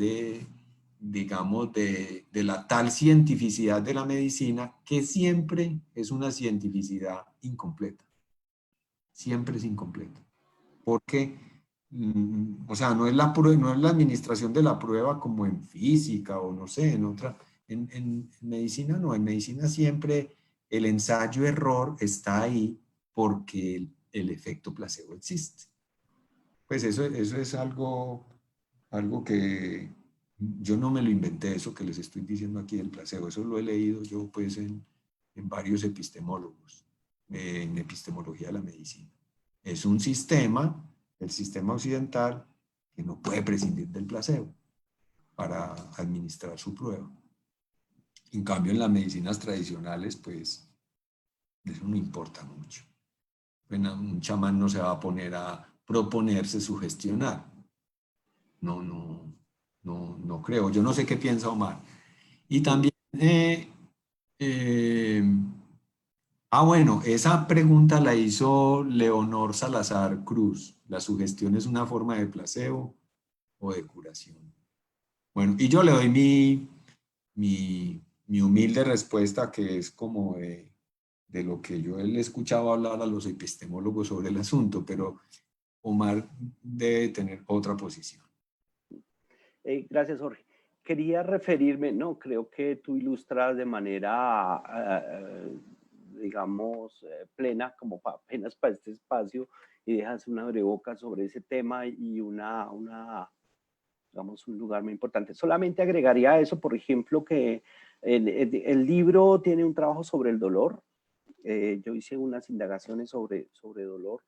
digamos, de la tal cientificidad de la medicina que siempre es una cientificidad incompleta. Siempre es incompleta. Porque, o sea, no es la administración de la prueba como en física o no sé, en otra. En medicina no, en medicina siempre el ensayo-error está ahí porque el efecto placebo existe. Pues eso es algo que yo no me lo inventé, eso que les estoy diciendo aquí del placebo, eso lo he leído yo pues en varios epistemólogos, en epistemología de la medicina. Es un sistema, el sistema occidental, que no puede prescindir del placebo para administrar su prueba. En cambio, en las medicinas tradicionales, pues, eso no importa mucho. Bueno, un chamán no se va a poner a proponerse sugestionar. No creo. Yo no sé qué piensa Omar. Y también, bueno, esa pregunta la hizo Leonor Salazar Cruz. ¿La sugestión es una forma de placebo o de curación? Bueno, y yo le doy mi humilde respuesta, que es como de lo que yo he escuchado hablar a los epistemólogos sobre el asunto, pero Omar debe tener otra posición. Gracias, Jorge. Quería referirme, no, creo que tú ilustras de manera, digamos, plena, como apenas para este espacio, y dejas una breboca sobre ese tema y digamos, un lugar muy importante. Solamente agregaría a eso, por ejemplo, que el libro tiene un trabajo sobre el dolor. Yo hice unas indagaciones sobre dolor,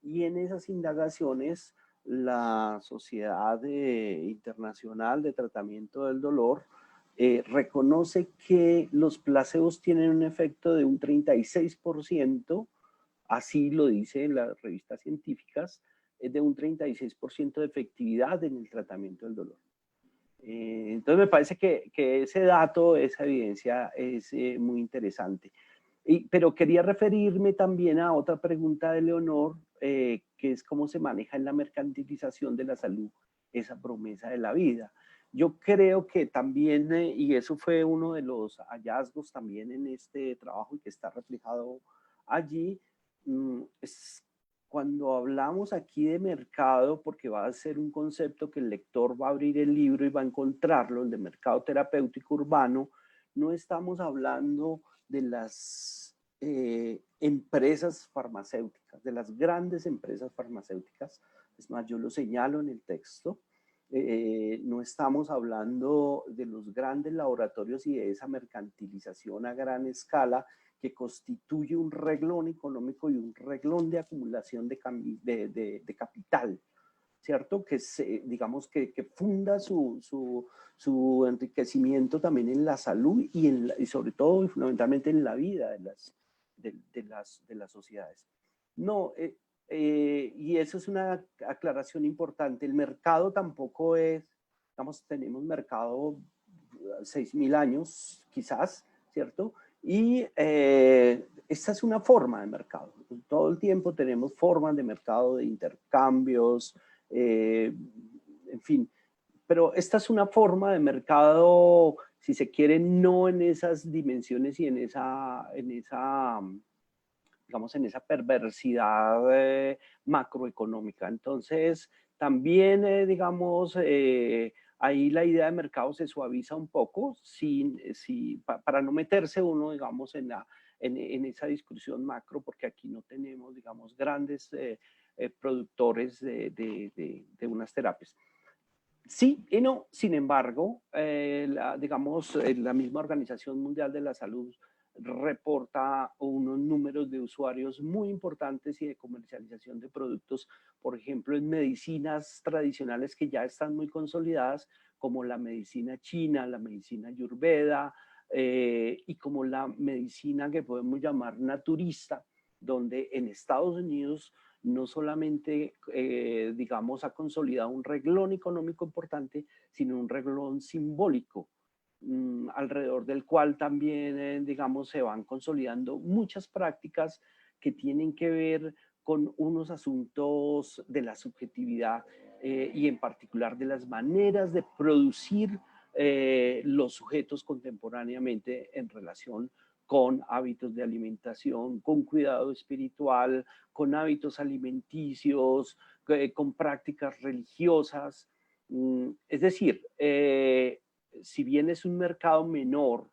y en esas indagaciones la Sociedad Internacional de Tratamiento del Dolor reconoce que los placebos tienen un efecto de un 36%, así lo dice las revistas científicas, de un 36% de efectividad en el tratamiento del dolor. Entonces me parece que ese dato, esa evidencia es muy interesante. Pero quería referirme también a otra pregunta de Leonor, que que es cómo se maneja en la mercantilización de la salud esa promesa de la vida. Yo creo que también, y eso fue uno de los hallazgos también en este trabajo y que está reflejado allí, es cuando hablamos aquí de mercado, porque va a ser un concepto que el lector va a abrir el libro y va a encontrarlo, el de mercado terapéutico urbano, no estamos hablando de las empresas farmacéuticas, de las grandes empresas farmacéuticas. Es más, yo lo señalo en el texto. No estamos hablando de los grandes laboratorios y de esa mercantilización a gran escala que constituye un reglón económico y un reglón de acumulación de capital, ¿cierto? Que digamos que funda su enriquecimiento también en la salud y sobre todo y fundamentalmente en la vida de las sociedades. No, y eso es una aclaración importante. El mercado tampoco es, digamos, tenemos mercado 6.000 años quizás, ¿cierto? Y esta es una forma de mercado. Todo el tiempo tenemos formas de mercado, de intercambios, en fin. Pero esta es una forma de mercado, si se quiere, no en esas dimensiones y en esa digamos, en esa perversidad macroeconómica. Entonces, también, digamos, ahí la idea de mercado se suaviza un poco para no meterse uno, digamos, en esa discusión macro, porque aquí no tenemos, digamos, grandes productores de unas terapias. Sí y no, sin embargo, digamos, la misma Organización Mundial de la Salud reporta unos números de usuarios muy importantes y de comercialización de productos, por ejemplo, en medicinas tradicionales que ya están muy consolidadas, como la medicina china, la medicina ayurveda, y como la medicina que podemos llamar naturista, donde en Estados Unidos no solamente, digamos, ha consolidado un reglón económico importante, sino un reglón simbólico, alrededor del cual también, digamos, se van consolidando muchas prácticas que tienen que ver con unos asuntos de la subjetividad y en particular de las maneras de producir los sujetos contemporáneamente en relación con hábitos de alimentación, con cuidado espiritual, con hábitos alimenticios, con prácticas religiosas. Es decir, si bien es un mercado menor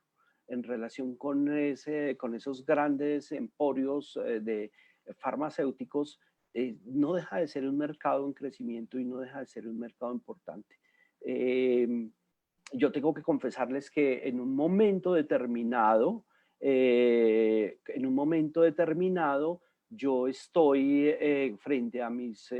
en relación con esos grandes emporios de farmacéuticos, no deja de ser un mercado en crecimiento y no deja de ser un mercado importante. Yo tengo que confesarles que en un momento determinado, yo estoy frente a mis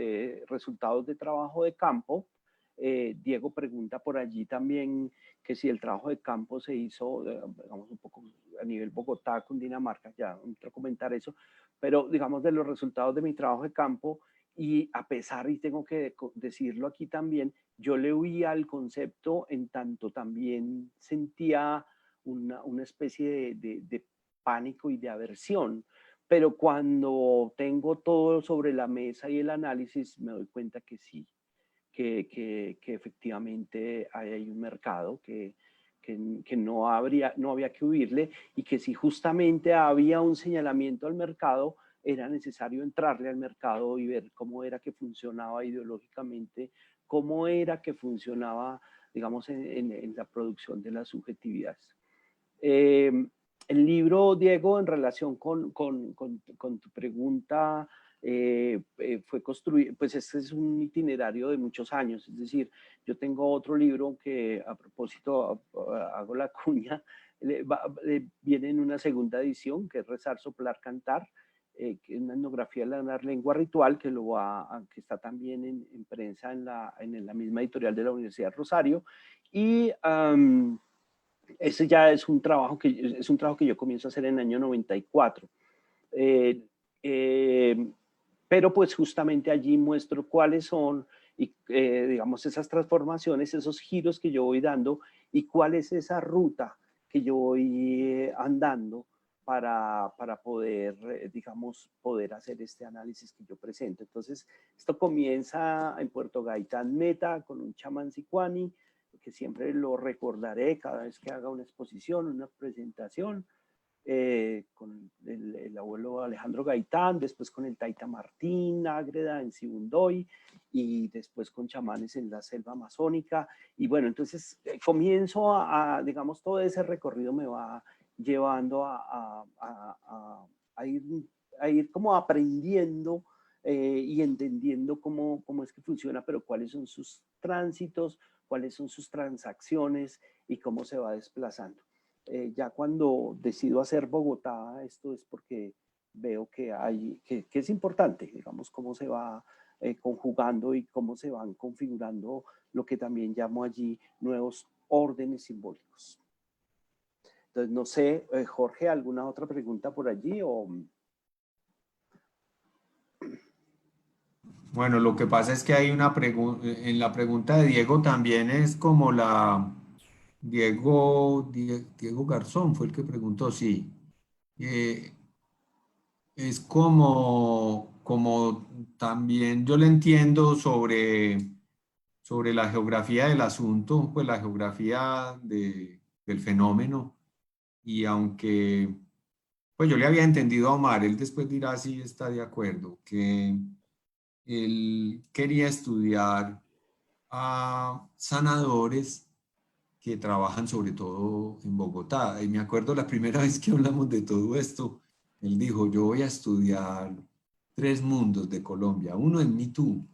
resultados de trabajo de campo. Diego pregunta por allí también que si el trabajo de campo se hizo, digamos, un poco a nivel Bogotá, Cundinamarca, ya no quiero comentar eso, pero digamos de los resultados de mi trabajo de campo, y a pesar, y tengo que decirlo aquí también, yo le huía al concepto en tanto también sentía una especie de pánico y de aversión. Pero cuando tengo todo sobre la mesa y el análisis, me doy cuenta que sí, que efectivamente hay un mercado que no había que huirle y que si justamente había un señalamiento al mercado, era necesario entrarle al mercado y ver cómo era que funcionaba ideológicamente, cómo era que funcionaba, digamos, en la producción de las subjetividades. El libro, Diego, en relación con tu pregunta, fue construido, pues este es un itinerario de muchos años, es decir, yo tengo otro libro que a propósito hago la cuña, viene en una segunda edición, que es Rezar, Soplar, Cantar, que es una etnografía de la lengua ritual, que está también en prensa en la misma editorial de la Universidad de Rosario, y ese ya es un trabajo que yo comienzo a hacer en el año 94. Pero pues justamente allí muestro cuáles son, digamos, esas transformaciones, esos giros que yo voy dando y cuál es esa ruta que yo voy andando para poder, digamos, poder hacer este análisis que yo presento. Entonces, esto comienza en Puerto Gaitán Meta con un chamán sicuani, que siempre lo recordaré cada vez que haga una exposición, una presentación, con el abuelo Alejandro Gaitán, después con el Taita Martín Ágreda en Sibundoy, y después con chamanes en la selva amazónica. Y bueno, entonces comienzo digamos, todo ese recorrido me va llevando a ir como aprendiendo y entendiendo cómo es que funciona, pero cuáles son sus tránsitos, cuáles son sus transacciones y cómo se va desplazando. Ya cuando decido hacer Bogotá, esto es porque veo que es importante, digamos, cómo se va conjugando y cómo se van configurando lo que también llamo allí nuevos órdenes simbólicos. Entonces, no sé, Jorge, ¿alguna otra pregunta por allí? Bueno, lo que pasa es que hay una pregunta, en la pregunta de Diego también es como Diego Garzón fue el que preguntó, sí. Es como también yo le entiendo sobre la geografía del asunto, pues la geografía del fenómeno, y aunque, pues yo le había entendido a Omar, él después dirá si está de acuerdo, que él quería estudiar a sanadores que trabajan sobre todo en Bogotá. Y me acuerdo la primera vez que hablamos de todo esto, él dijo, yo voy a estudiar 3 mundos de Colombia. Uno es Mitú,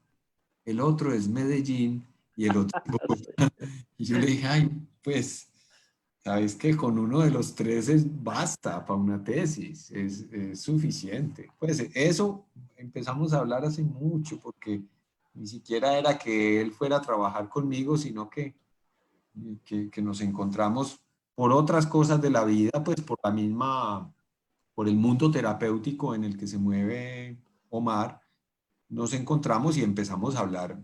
el otro es Medellín y el otro es Bogotá. Y yo le dije, ay, pues, sabes que con uno de los 3 basta para una tesis, es suficiente. Pues eso empezamos a hablar hace mucho, porque ni siquiera era que él fuera a trabajar conmigo, sino que nos encontramos por otras cosas de la vida, pues por el mundo terapéutico en el que se mueve Omar, nos encontramos y empezamos a hablar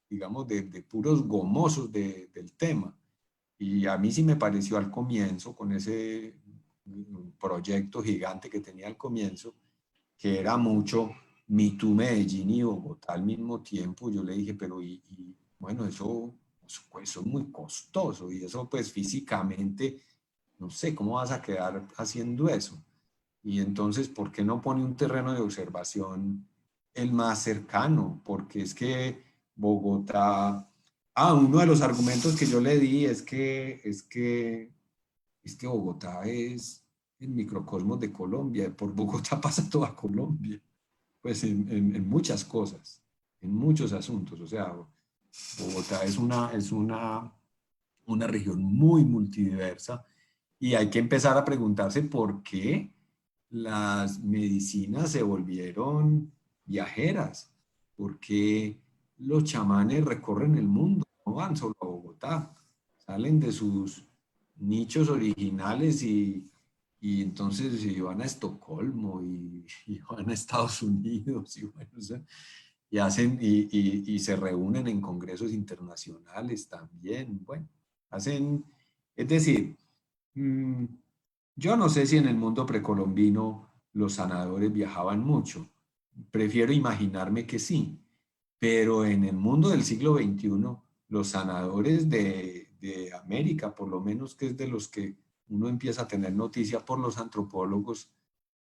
digamos, de puros gomosos del tema. Y a mí sí me pareció al comienzo, con ese proyecto gigante que tenía al comienzo, que era mucho Tú, Medellín y Bogotá al mismo tiempo. Yo le dije, pero bueno, eso es muy costoso y eso pues físicamente, no sé, ¿cómo vas a quedar haciendo eso? Y entonces, ¿por qué no pone un terreno de observación el más cercano? Porque es que Bogotá, uno de los argumentos que yo le di es que Bogotá es el microcosmos de Colombia, por Bogotá pasa toda Colombia, pues en muchas cosas, en muchos asuntos, o sea, Bogotá es una región muy multidiversa y hay que empezar a preguntarse por qué las medicinas se volvieron viajeras, por qué los chamanes recorren el mundo, no van solo a Bogotá, salen de sus nichos originales y entonces van a Estocolmo y van a Estados Unidos y bueno, o sea, y hacen y se reúnen en congresos internacionales también, bueno, es decir, yo no sé si en el mundo precolombino los sanadores viajaban mucho, prefiero imaginarme que sí, pero en el mundo del siglo XXI, los sanadores de América, por lo menos que es de los que uno empieza a tener noticia por los antropólogos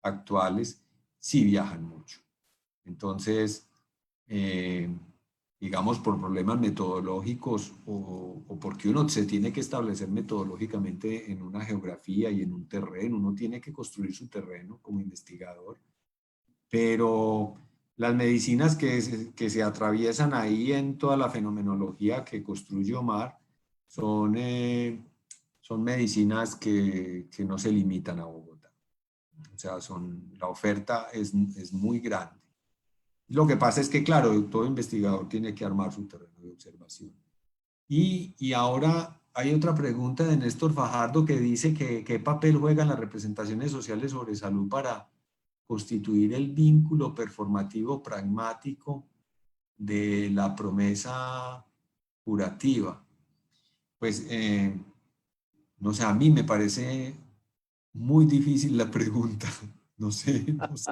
actuales, sí viajan mucho. Entonces, eh, digamos, por problemas metodológicos o porque uno se tiene que establecer metodológicamente en una geografía y en un terreno, uno tiene que construir su terreno como investigador, pero las medicinas que se atraviesan ahí en toda la fenomenología que construye Omar son medicinas que no se limitan a Bogotá. O sea, la oferta es muy grande. Lo que pasa es que, claro, todo investigador tiene que armar su terreno de observación. Y ahora hay otra pregunta de Néstor Fajardo que dice que qué papel juegan las representaciones sociales sobre salud para constituir el vínculo performativo pragmático de la promesa curativa. Pues, no sé, a mí me parece Muy difícil la pregunta. No sé, no sé.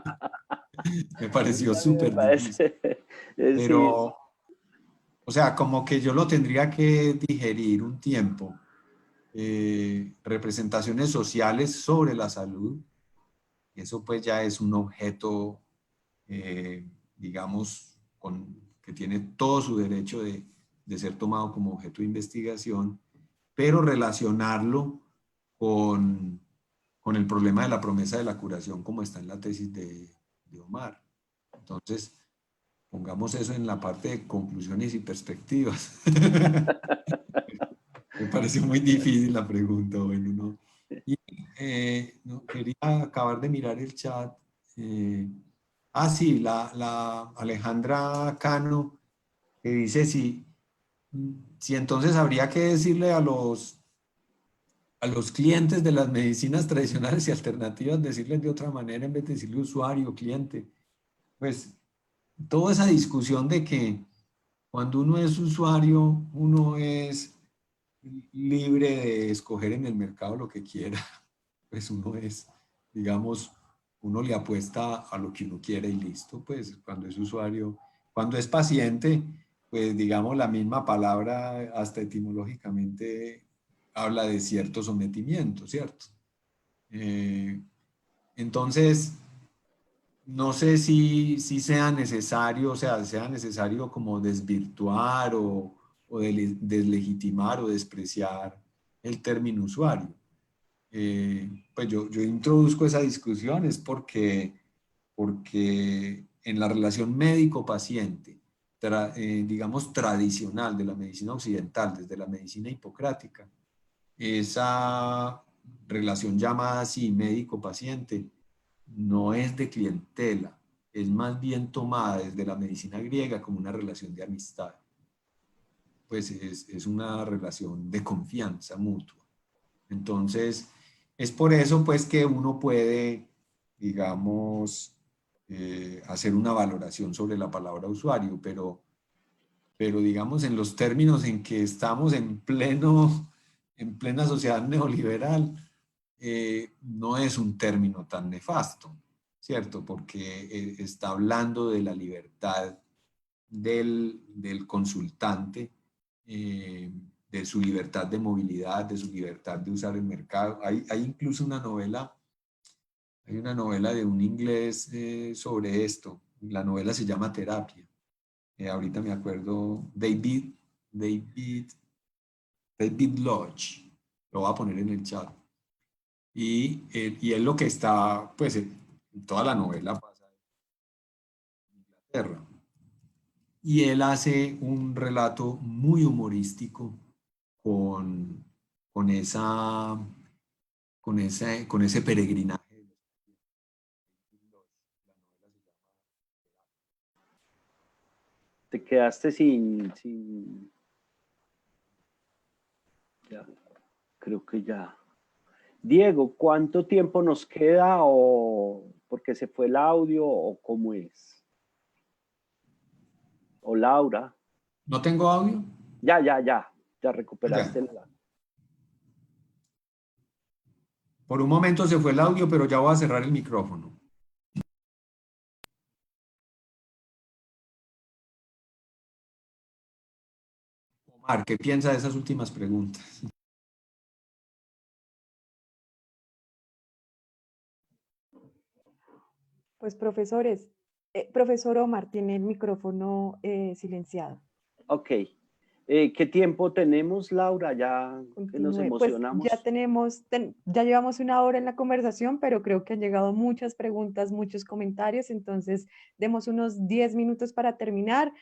Me pareció A mí me súper difícil. parece, sí, Pero, o sea, como que yo lo tendría que digerir un tiempo. Representaciones sociales sobre la salud. Eso pues ya es un objeto, digamos, que tiene todo su derecho de ser tomado como objeto de investigación, pero relacionarlo con, con el problema de la promesa de la curación como está en la tesis de Omar. Entonces, pongamos eso en la parte de conclusiones y perspectivas. Me pareció muy difícil la pregunta, bueno, ¿no? Y no, quería acabar de mirar el chat. eh, sí, la Alejandra Cano, que dice si entonces habría que decirle a los clientes de las medicinas tradicionales y alternativas, decirles de otra manera en vez de decirle usuario, cliente. Pues toda esa discusión de que cuando uno es usuario, uno es libre de escoger en el mercado lo que quiera, pues uno es, digamos, uno le apuesta a lo que uno quiere y listo, pues cuando es usuario, cuando es paciente, pues digamos la misma palabra hasta etimológicamente habla de cierto sometimiento, ¿cierto? Eh, entonces, no sé si sea necesario, o sea, sea necesario como desvirtuar o deslegitimar o despreciar el término usuario. Pues yo introduzco esa discusión es porque en la relación médico-paciente, digamos tradicional de la medicina occidental, desde la medicina hipocrática, esa relación llamada así médico-paciente no es de clientela, es más bien tomada desde la medicina griega como una relación de amistad. Pues es una relación de confianza mutua. Entonces, es por eso pues que uno puede, digamos, hacer una valoración sobre la palabra usuario, pero digamos en los términos en que estamos en plena sociedad neoliberal, no es un término tan nefasto, ¿cierto? Porque está hablando de la libertad del consultante, de su libertad de movilidad, de su libertad de usar el mercado. Hay incluso hay una novela de un inglés sobre esto. La novela se llama Terapia. Ahorita me acuerdo, David, David Lodge. Lo voy a poner en el chat. Y él lo que está, pues, en toda la novela pasa en Inglaterra. Y él hace un relato muy humorístico con, con esa, con ese peregrinaje. te quedaste sin, ya, creo que ya. Diego, ¿cuánto tiempo nos queda o porque se fue el audio o cómo es? O Laura. ¿No tengo audio? Ya Ya. recuperaste la. Por un momento se fue el audio, pero ya voy a cerrar el micrófono. Omar, ¿qué piensa de esas últimas preguntas? Pues profesores, profesor Omar tiene el micrófono silenciado. Ok. ¿Qué tiempo tenemos, Laura? Ya que nos Continúe. Pues ya emocionamos. ya llevamos una hora en la conversación, pero creo que han llegado muchas preguntas, muchos comentarios, entonces demos unos 10 minutos para terminar.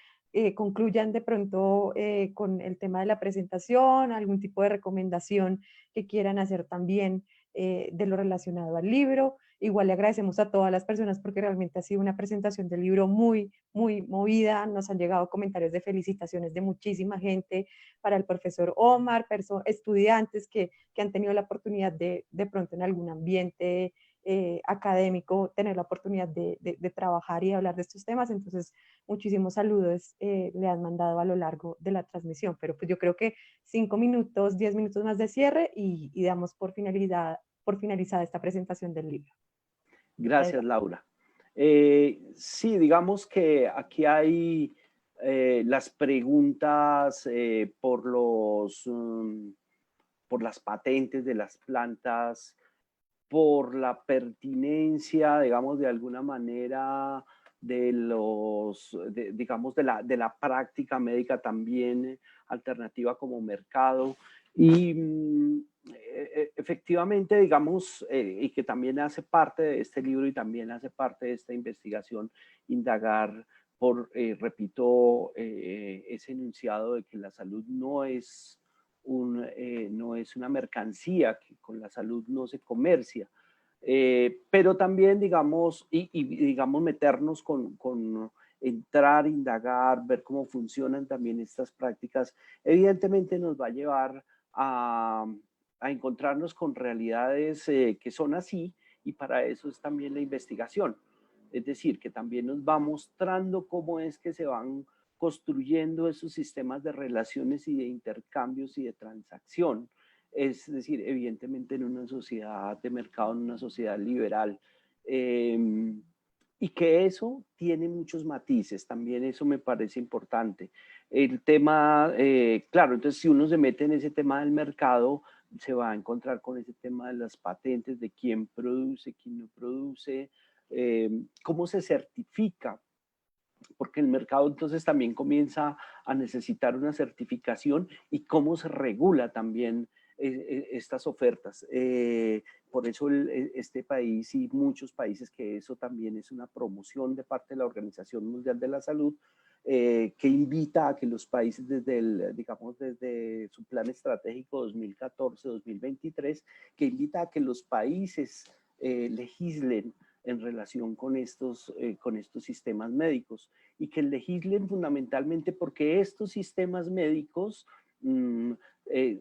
Concluyan de pronto con el tema de la presentación, algún tipo de recomendación que quieran hacer también de lo relacionado al libro. Igual le agradecemos a todas las personas porque realmente ha sido una presentación del libro muy, muy movida. Nos han llegado comentarios de felicitaciones de muchísima gente para el profesor Omar, estudiantes que han tenido la oportunidad de pronto en algún ambiente académico, tener la oportunidad de trabajar y hablar de estos temas. Entonces, muchísimos saludos le han mandado a lo largo de la transmisión, pero pues yo creo que 5 minutos, 10 minutos más de cierre y damos por por finalizada esta presentación del libro. Gracias, Laura. Sí, digamos que aquí hay las preguntas por las patentes de las plantas, por la pertinencia, digamos, de alguna manera digamos, de la práctica médica también alternativa como mercado. Y efectivamente, digamos, y que también hace parte de este libro y también hace parte de esta investigación, indagar repito, ese enunciado de que la salud no es una mercancía, que con la salud no se comercia. Pero también, digamos, digamos, meternos con entrar, indagar, ver cómo funcionan también estas prácticas, evidentemente nos va a llevar a encontrarnos con realidades que son así, y para eso es también la investigación. Es decir, que también nos va mostrando cómo es que se van construyendo esos sistemas de relaciones y de intercambios y de transacción. Es decir, evidentemente en una sociedad de mercado, en una sociedad liberal, y que eso tiene muchos matices, también eso me parece importante. El tema, claro, entonces si uno se mete en ese tema del mercado, se va a encontrar con ese tema de las patentes, de quién produce, quién no produce, cómo se certifica, porque el mercado entonces también comienza a necesitar una certificación, y cómo se regula también estas ofertas. Por eso este país y muchos países, que eso también es una promoción de parte de la Organización Mundial de la Salud, que invita a que los países digamos, desde su plan estratégico 2014-2023, que invita a que los países legislen en relación con estos sistemas médicos, y que legislen fundamentalmente porque estos sistemas médicos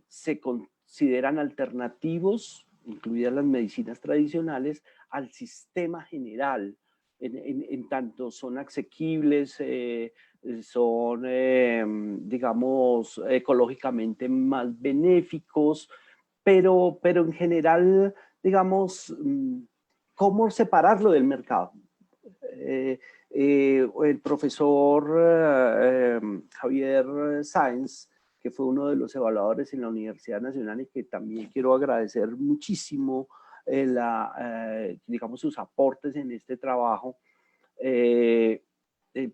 se consideran alternativos, incluidas las medicinas tradicionales, al sistema general, en tanto son asequibles, son, digamos, ecológicamente más benéficos, pero en general, digamos, ¿cómo separarlo del mercado? El profesor Javier Sáenz, que fue uno de los evaluadores en la Universidad Nacional, y que también quiero agradecer muchísimo digamos, sus aportes en este trabajo. El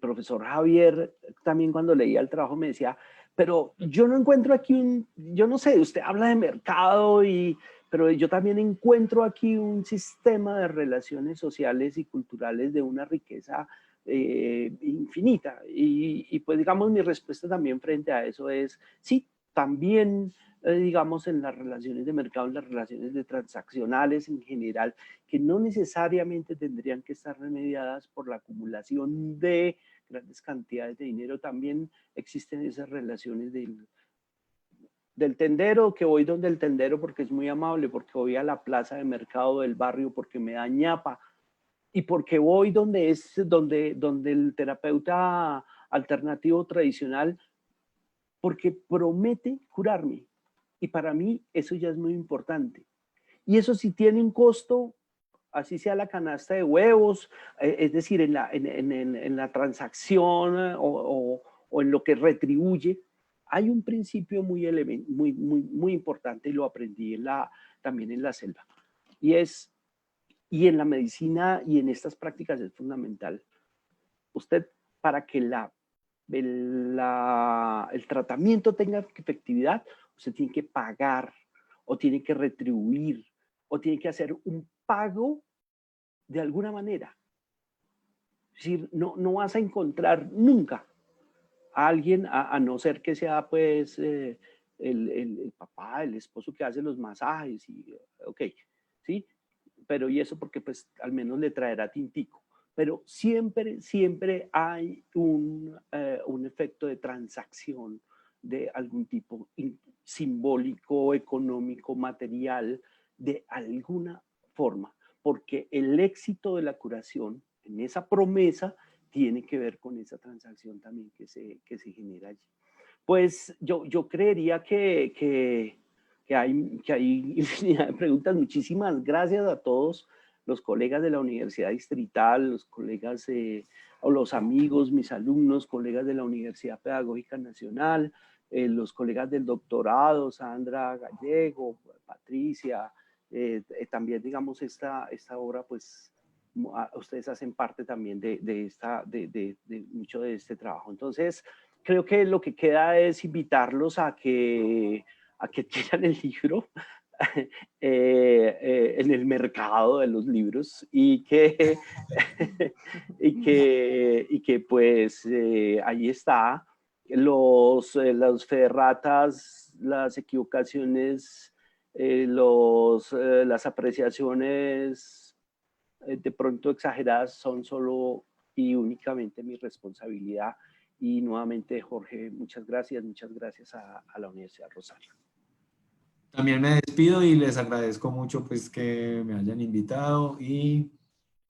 profesor Javier también, cuando leía el trabajo, me decía, pero yo no encuentro aquí yo no sé, usted habla de mercado, pero yo también encuentro aquí un sistema de relaciones sociales y culturales de una riqueza infinita. Y pues, digamos, mi respuesta también frente a eso es, sí, también, digamos, en las relaciones de mercado, en las relaciones de transaccionales en general, que no necesariamente tendrían que estar remediadas por la acumulación de grandes cantidades de dinero, también existen esas relaciones del tendero, que voy donde el tendero porque es muy amable, porque voy a la plaza de mercado del barrio porque me da ñapa, y porque voy donde el terapeuta alternativo tradicional porque promete curarme. Y para mí eso ya es muy importante. Y eso sí tiene un costo, así sea la canasta de huevos, es decir, en la transacción o en lo que retribuye. Hay un principio muy importante, y lo aprendí también en la selva. Y en la medicina y en estas prácticas es fundamental. Usted, para que el tratamiento tenga efectividad, usted tiene que pagar, o tiene que retribuir, o tiene que hacer un pago de alguna manera. Es decir, no vas a encontrar nunca a alguien, a no ser que sea pues el papá, el esposo que hace los masajes, ok, ¿sí? Pero y eso porque pues al menos le traerá tintico. Pero siempre hay un efecto de transacción de algún tipo, simbólico, económico, material, de alguna forma, porque el éxito de la curación en esa promesa tiene que ver con esa transacción también que se genera allí. Pues yo creería que hay infinidad de preguntas. Muchísimas gracias a todos los colegas de la Universidad Distrital, los colegas o los amigos, mis alumnos, colegas de la Universidad Pedagógica Nacional, los colegas del doctorado, Sandra Gallego, Patricia, también digamos esta obra, pues ustedes hacen parte también de mucho de este trabajo. Entonces, creo que lo que queda es invitarlos a que adquieran el libro en el mercado de los libros y que, y que pues ahí está. Las ferratas, las equivocaciones, las apreciaciones de pronto exageradas son solo y únicamente mi responsabilidad. Y nuevamente, Jorge, muchas gracias a la Universidad Rosario. También me despido y les agradezco mucho pues que me hayan invitado y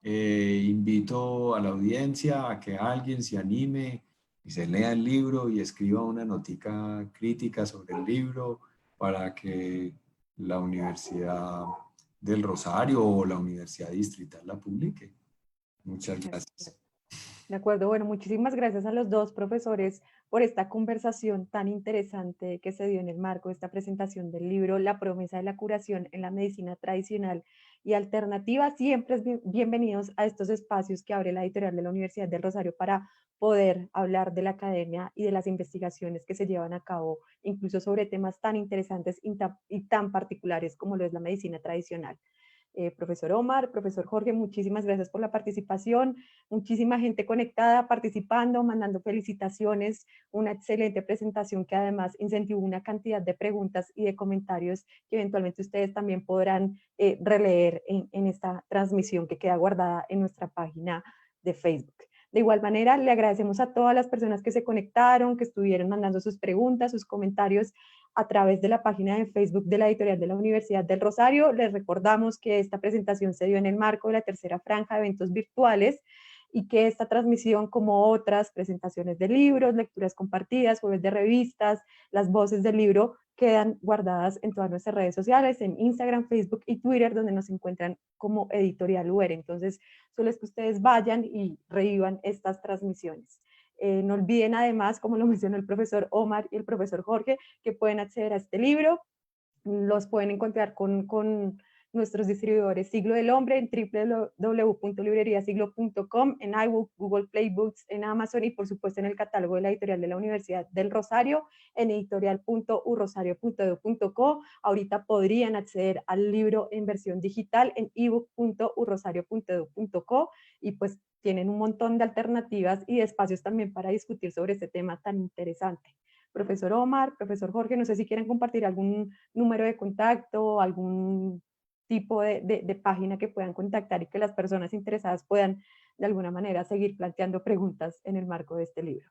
invito a la audiencia a que alguien se anime y se lea el libro y escriba una notica crítica sobre el libro para que la Universidad del Rosario o la Universidad Distrital la publique. Muchas gracias. De acuerdo, bueno, muchísimas gracias a los dos profesores por esta conversación tan interesante que se dio en el marco de esta presentación del libro La promesa de la curación en la medicina tradicional y alternativa. Siempre bienvenidos a estos espacios que abre la editorial de la Universidad del Rosario para poder hablar de la academia y de las investigaciones que se llevan a cabo, incluso sobre temas tan interesantes y tan particulares como lo es la medicina tradicional. Profesor Omar, profesor Jorge, muchísimas gracias por la participación, muchísima gente conectada, participando, mandando felicitaciones, una excelente presentación que además incentivó una cantidad de preguntas y de comentarios que eventualmente ustedes también podrán releer en esta transmisión que queda guardada en nuestra página de Facebook. De igual manera, le agradecemos a todas las personas que se conectaron, que estuvieron mandando sus preguntas, sus comentarios a través de la página de Facebook de la editorial de la Universidad del Rosario. Les recordamos que esta presentación se dio en el marco de la tercera franja de eventos virtuales y que esta transmisión, como otras presentaciones de libros, lecturas compartidas, jueves de revistas, las voces del libro, quedan guardadas en todas nuestras redes sociales, en Instagram, Facebook y Twitter, donde nos encuentran como Editorial UR. Entonces, solo es que ustedes vayan y revivan estas transmisiones. No olviden además, como lo mencionó el profesor Omar y el profesor Jorge, que pueden acceder a este libro. Los pueden encontrar con nuestros distribuidores Siglo del Hombre en www.libreriasiglo.com, en iBook, Google Play Books, en Amazon y por supuesto en el catálogo de la editorial de la Universidad del Rosario, en editorial.urrosario.edu.co. Ahorita podrían acceder al libro en versión digital en ebook.urrosario.edu.co y pues tienen un montón de alternativas y de espacios también para discutir sobre este tema tan interesante. Profesor Omar, profesor Jorge, no sé si quieren compartir algún número de contacto, algún tipo de página que puedan contactar y que las personas interesadas puedan de alguna manera seguir planteando preguntas en el marco de este libro.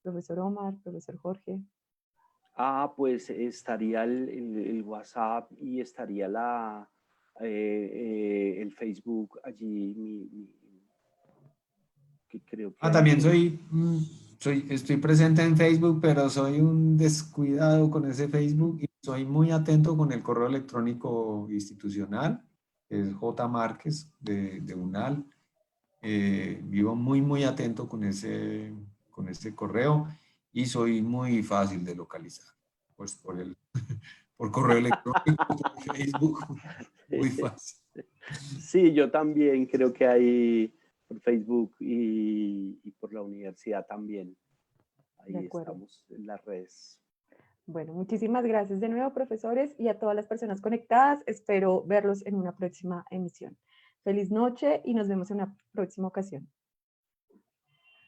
Profesor Omar, profesor Jorge. Pues estaría el WhatsApp y estaría el Facebook allí, que creo que También estoy presente en Facebook, pero soy un descuidado con ese Facebook y soy muy atento con el correo electrónico institucional, que es J. Márquez de UNAL. Vivo muy atento con ese correo y soy muy fácil de localizar, pues por correo electrónico, por Facebook, muy fácil. Sí, yo también creo que hay por Facebook y por la universidad también. Ahí estamos en las redes. Bueno, muchísimas gracias de nuevo, profesores, y a todas las personas conectadas. Espero verlos en una próxima emisión. Feliz noche y nos vemos en una próxima ocasión.